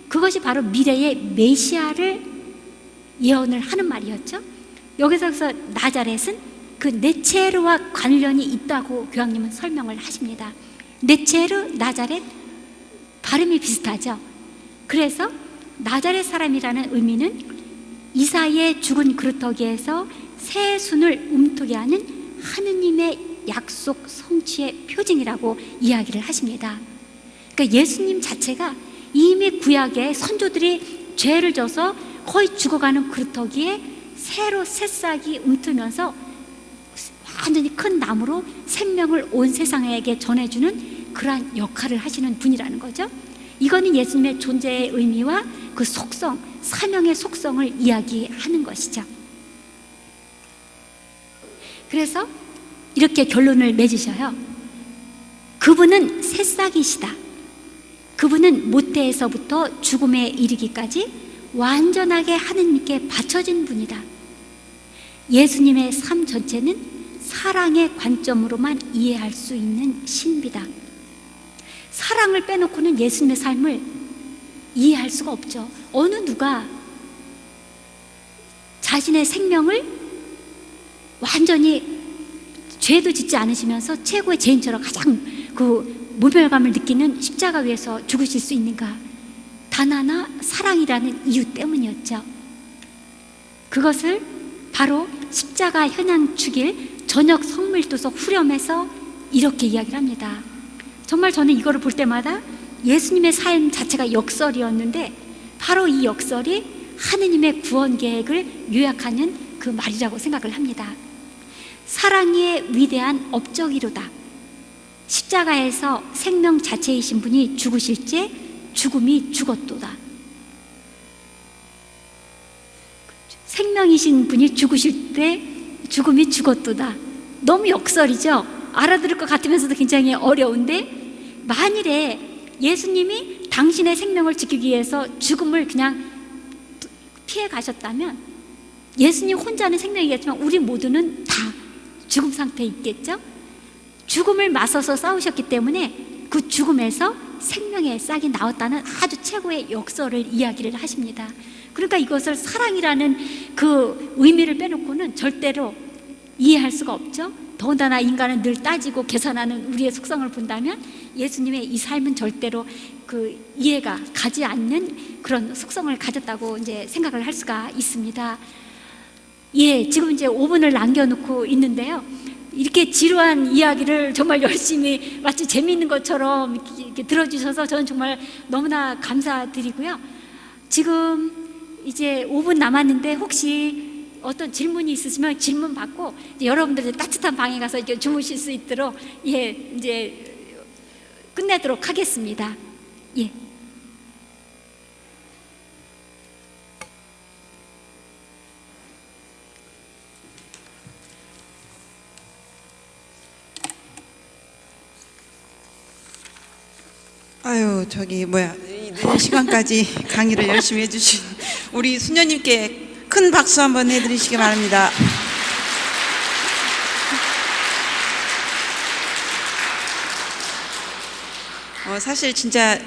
그것이 바로 미래의 메시아를 예언을 하는 말이었죠. 여기서 나자렛은 그 네체르와 관련이 있다고 교황님은 설명을 하십니다. 네체르, 나자렛 발음이 비슷하죠. 그래서 나자렛 사람이라는 의미는 이사이의 죽은 그루터기에서 새 순을 움트게 하는 하느님의 약속 성취의 표징이라고 이야기를 하십니다. 그러니까 예수님 자체가 이미 구약의 선조들이 죄를 져서 거의 죽어가는 그루터기에 새로 새싹이 움트면서 완전히 큰 나무로 생명을 온 세상에게 전해주는 그러한 역할을 하시는 분이라는 거죠. 이거는 예수님의 존재의 의미와 그 속성, 사명의 속성을 이야기하는 것이죠. 그래서 이렇게 결론을 맺으셔요. 그분은 새싹이시다. 그분은 모태에서부터 죽음에 이르기까지 완전하게 하느님께 바쳐진 분이다. 예수님의 삶 전체는 사랑의 관점으로만 이해할 수 있는 신비다. 사랑을 빼놓고는 예수님의 삶을 이해할 수가 없죠. 어느 누가 자신의 생명을 완전히 죄도 짓지 않으시면서 최고의 죄인처럼 가장 그 모멸감을 느끼는 십자가 위에서 죽으실 수 있는가? 단 하나, 사랑이라는 이유 때문이었죠. 그것을 바로 십자가 현양축일 저녁 성밀도서 후렴에서 이렇게 이야기를 합니다. 정말 저는 이거를 볼 때마다 예수님의 삶 자체가 역설이었는데 바로 이 역설이 하느님의 구원 계획을 요약하는 그 말이라고 생각을 합니다. 사랑의 위대한 업적이로다. 십자가에서 생명 자체이신 분이 죽으실 때 죽음이 죽었도다. 생명이신 분이 죽으실 때 죽음이 죽었도다. 너무 역설이죠. 알아들을 것 같으면서도 굉장히 어려운데, 만일에 예수님이 당신의 생명을 지키기 위해서 죽음을 그냥 피해 가셨다면 예수님 혼자는 생명이겠지만 우리 모두는 다 죽음 상태에 있겠죠. 죽음을 맞서서 싸우셨기 때문에 그 죽음에서 생명의 싹이 나왔다는 아주 최고의 역설을 이야기를 하십니다. 그러니까 이것을 사랑이라는 그 의미를 빼놓고는 절대로 이해할 수가 없죠. 더군다나 인간은 늘 따지고 계산하는 우리의 속성을 본다면 예수님의 이 삶은 절대로 그 이해가 가지 않는 그런 속성을 가졌다고 이제 생각을 할 수가 있습니다. 예, 지금 이제 5분을 남겨놓고 있는데요. 이렇게 지루한 이야기를 정말 열심히 마치 재미있는 것처럼 이렇게 들어주셔서 저는 정말 너무나 감사드리고요. 지금 이제 5분 남았는데 혹시 어떤 질문이 있으시면 질문 받고 여러분들 따뜻한 방에 가서 이렇게 주무실 수 있도록 예, 이제 끝내도록 하겠습니다. 예. 아유, 저기 뭐야, 이 늦은 시간까지 강의를 열심히 해주신 우리 수녀님께 큰 박수 한번 해드리시기 바랍니다. 사실 진짜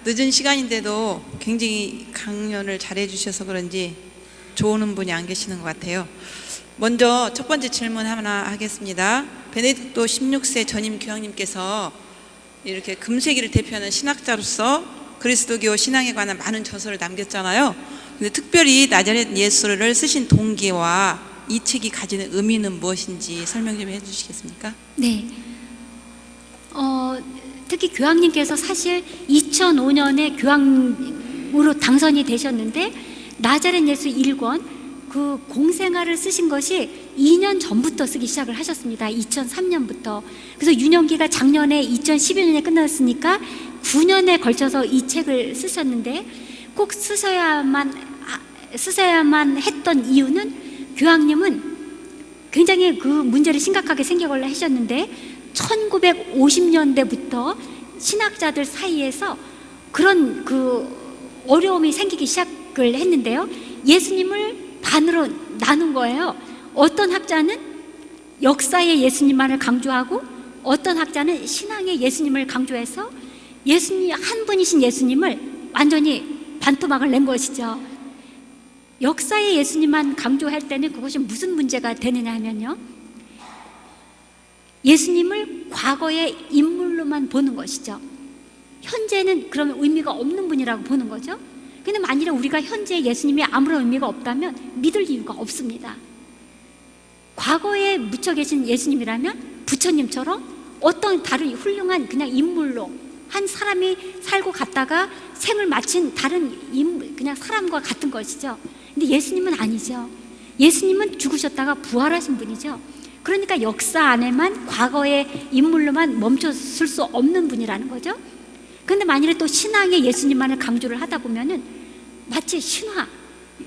늦은 시간인데도 굉장히 강연을 잘 해주셔서 그런지 좋은 분이 안 계시는 것 같아요. 먼저 첫 번째 질문 하나 하겠습니다. 베네딕토 16세 전임 교황님께서 이렇게 금세기를 대표하는 신학자로서 그리스도교 신앙에 관한 많은 저서를 남겼잖아요. 근데 특별히 나자렛 예수를 쓰신 동기와 이 책이 가지는 의미는 무엇인지 설명 좀 해주시겠습니까? 네. 특히 교황님께서 사실 2005년에 교황으로 당선이 되셨는데 나자렛 예수 1권 그 공생활을 쓰신 것이 2년 전부터 쓰기 시작을 하셨습니다. 2003년부터. 그래서 유년기가 작년에 2011년에 끝났으니까 9년에 걸쳐서 이 책을 쓰셨는데 꼭 쓰셔야만 했던 이유는 교황님은 굉장히 그 문제를 심각하게 생각을 하셨는데 1950년대부터 신학자들 사이에서 그런 그 어려움이 생기기 시작을 했는데요. 예수님을 반으로 나눈 거예요. 어떤 학자는 역사의 예수님만을 강조하고 어떤 학자는 신앙의 예수님을 강조해서 예수님 한 분이신 예수님을 완전히 반토막을 낸 것이죠. 역사의 예수님만 강조할 때는 그것이 무슨 문제가 되느냐 하면요, 예수님을 과거의 인물로만 보는 것이죠. 현재는 그러면 의미가 없는 분이라고 보는 거죠. 근데 만일에 우리가 현재 예수님이 아무런 의미가 없다면 믿을 이유가 없습니다. 과거에 묻혀 계신 예수님이라면 부처님처럼 어떤 다른 훌륭한 그냥 인물로 한 사람이 살고 갔다가 생을 마친 다른 인물, 그냥 사람과 같은 것이죠. 근데 예수님은 아니죠. 예수님은 죽으셨다가 부활하신 분이죠. 그러니까 역사 안에만 과거의 인물로만 멈춰설 수 없는 분이라는 거죠. 그런데 만일에 또 신앙의 예수님만을 강조를 하다 보면은 마치 신화,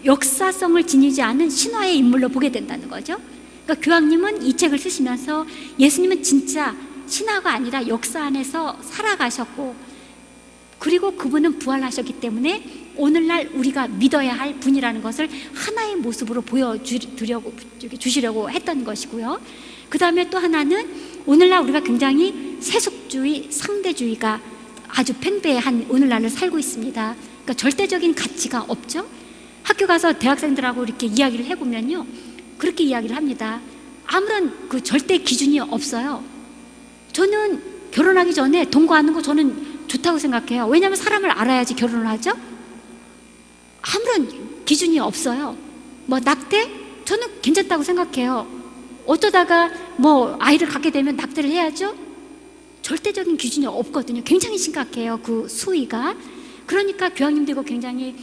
역사성을 지니지 않은 신화의 인물로 보게 된다는 거죠. 그러니까 교황님은 이 책을 쓰시면서 예수님은 진짜 신화가 아니라 역사 안에서 살아가셨고, 그리고 그분은 부활하셨기 때문에 오늘날 우리가 믿어야 할 분이라는 것을 하나의 모습으로 보여주시려고 했던 것이고요. 그 다음에 또 하나는 오늘날 우리가 굉장히 세속주의, 상대주의가 아주 팽배한 오늘날을 살고 있습니다. 그러니까 절대적인 가치가 없죠. 학교 가서 대학생들하고 이렇게 이야기를 해보면요, 그렇게 이야기를 합니다. 아무런 그 절대 기준이 없어요. 저는 결혼하기 전에 동거하는 거 저는 좋다고 생각해요. 왜냐하면 사람을 알아야지 결혼을 하죠. 아무런 기준이 없어요. 뭐 낙태? 저는 괜찮다고 생각해요. 어쩌다가 뭐 아이를 갖게 되면 낙태를 해야죠? 절대적인 기준이 없거든요. 굉장히 심각해요, 그 수위가. 그러니까 교황님도 이거 굉장히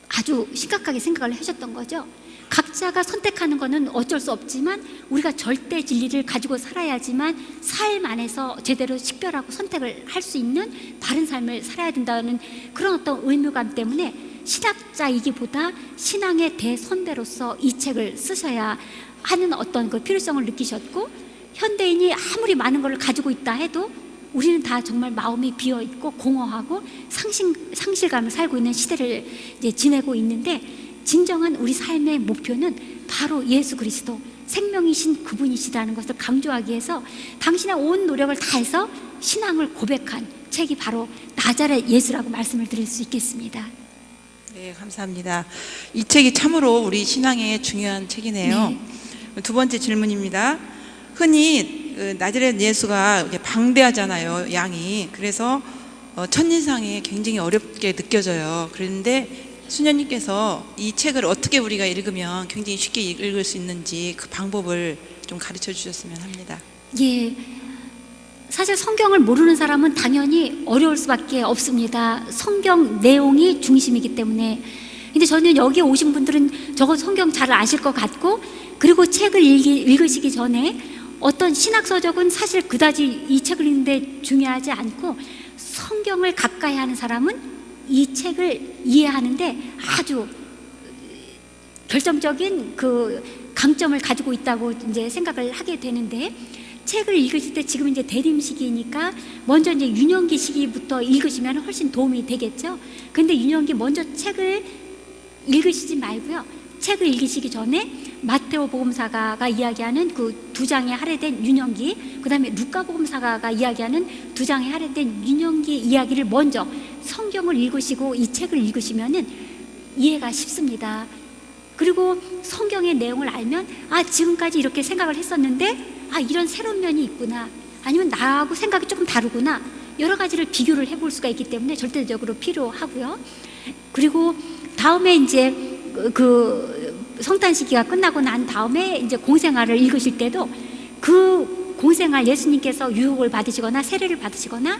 아주 심각하게 생각을 하셨던 거죠. 각자가 선택하는 거는 어쩔 수 없지만 우리가 절대 진리를 가지고 살아야지만 삶 안에서 제대로 식별하고 선택을 할 수 있는 바른 삶을 살아야 된다는 그런 어떤 의무감 때문에 신학자이기보다 신앙의 대선배로서 이 책을 쓰셔야 하는 어떤 그 필요성을 느끼셨고, 현대인이 아무리 많은 걸 가지고 있다 해도 우리는 다 정말 마음이 비어 있고 공허하고 상실감을 살고 있는 시대를 이제 지내고 있는데, 진정한 우리 삶의 목표는 바로 예수 그리스도 생명이신 그분이시라는 것을 강조하기 위해서 당신의 온 노력을 다해서 신앙을 고백한 책이 바로 나자렛 예수라고 말씀을 드릴 수 있겠습니다. 네, 감사합니다. 이 책이 참으로 우리 신앙의 중요한 책이네요. 네. 두 번째 질문입니다. 흔히 나자렛 예수가 이제 방대하잖아요, 양이. 그래서 첫인상에 굉장히 어렵게 느껴져요. 그런데 수녀님께서 이 책을 어떻게 우리가 읽으면 굉장히 쉽게 읽을 수 있는지 그 방법을 좀 가르쳐 주셨으면 합니다. 예, 사실 성경을 모르는 사람은 당연히 어려울 수밖에 없습니다. 성경 내용이 중심이기 때문에. 근데 저는 여기 오신 분들은 저거 성경 잘 아실 것 같고, 그리고 책을 읽으시기 전에 어떤 신학서적은 사실 그다지 이 책을 읽는데 중요하지 않고, 성경을 가까이 하는 사람은 이 책을 이해하는데 아주 결정적인 그 강점을 가지고 있다고 이제 생각을 하게 되는데, 책을 읽으실 때 지금 이제 대림 시기니까 먼저 이제 윤영기 시기부터 읽으시면 훨씬 도움이 되겠죠. 근데 윤영기 먼저 책을 읽으시지 말고요, 책을 읽으시기 전에 마테오 복음사가가 이야기하는 그 2장에 할애된 윤영기, 그 다음에 루카 복음사가가 이야기하는 2장에 할애된 윤영기 이야기를 먼저 성경을 읽으시고 이 책을 읽으시면은 이해가 쉽습니다. 그리고 성경의 내용을 알면, 아, 지금까지 이렇게 생각을 했었는데 아, 이런 새로운 면이 있구나, 아니면 나하고 생각이 조금 다르구나, 여러 가지를 비교를 해볼 수가 있기 때문에 절대적으로 필요하고요. 그리고 다음에 이제 그 성탄 시기가 끝나고 난 다음에 이제 공생활을 읽으실 때도 그 공생활 예수님께서 유혹을 받으시거나 세례를 받으시거나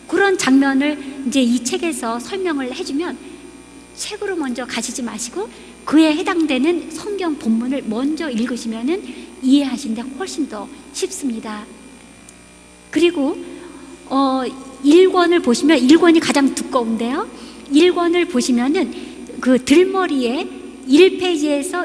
그런 장면을 이제 이 책에서 설명을 해주면 책으로 먼저 가시지 마시고 그에 해당되는 성경 본문을 먼저 읽으시면은 이해하시는데 훨씬 더 쉽습니다. 그리고 1권을 보시면 1권이 가장 두꺼운데요. 1권을 보시면은 그 들머리에 1페이지에서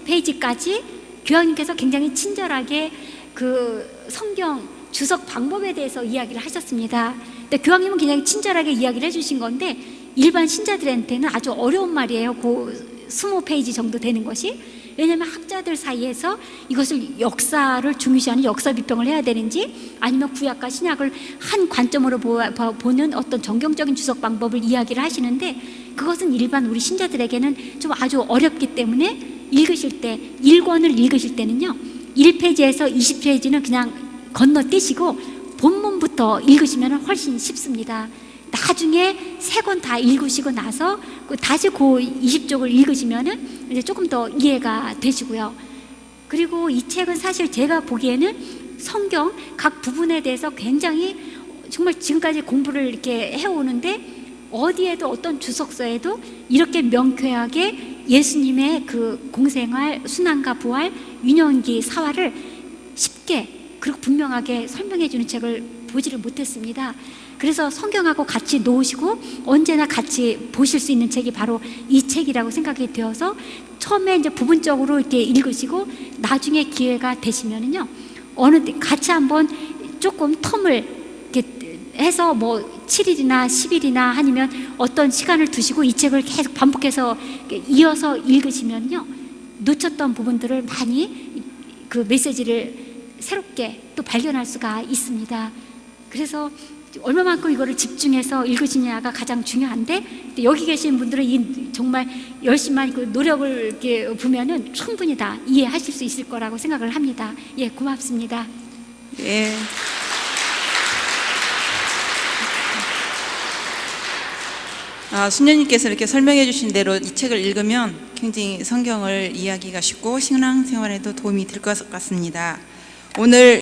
20페이지까지 교황님께서 굉장히 친절하게 그 성경 주석 방법에 대해서 이야기를 하셨습니다. 근데 교황님은 굉장히 친절하게 이야기를 해주신 건데 일반 신자들한테는 아주 어려운 말이에요. 그 20페이지 정도 되는 것이. 왜냐하면 학자들 사이에서 이것을 역사를 중요시하는 역사 비평을 해야 되는지 아니면 구약과 신약을 한 관점으로 보는 어떤 정경적인 주석 방법을 이야기를 하시는데, 그것은 일반 우리 신자들에게는 좀 아주 어렵기 때문에 읽으실 때, 1권을 읽으실 때는요 1페이지에서 20페이지는 그냥 건너뛰시고 본문부터 읽으시면 훨씬 쉽습니다. 나중에 3권 다 읽으시고 나서 다시 그 20쪽을 읽으시면은 이제 조금 더 이해가 되시고요. 그리고 이 책은 사실 제가 보기에는 성경 각 부분에 대해서 굉장히 정말 지금까지 공부를 이렇게 해오는데 어디에도 어떤 주석서에도 이렇게 명쾌하게 예수님의 그 공생활, 순환과 부활, 유년기, 사화를 쉽게 그리고 분명하게 설명해 주는 책을 보지를 못했습니다. 그래서 성경하고 같이 놓으시고 언제나 같이 보실 수 있는 책이 바로 이 책이라고 생각이 되어서 처음에 이제 부분적으로 이렇게 읽으시고 나중에 기회가 되시면은요 어느 때 같이 한번 조금 텀을 이렇게 해서 뭐 7일이나 10일이나 아니면 어떤 시간을 두시고 이 책을 계속 반복해서 이어서 읽으시면요 놓쳤던 부분들을 많이 그 메시지를 새롭게 또 발견할 수가 있습니다. 그래서 얼마만큼 이거를 집중해서 읽으시냐가 가장 중요한데, 여기 계신 분들은 이 정말 열심한 그 노력을 이렇게 보면은 충분히 다 이해하실 수 있을 거라고 생각을 합니다. 예, 고맙습니다. 예. 수녀님께서 이렇게 설명해 주신 대로 이 책을 읽으면 굉장히 성경을 이해하기가 쉽고 신앙생활에도 도움이 될 것 같습니다. 오늘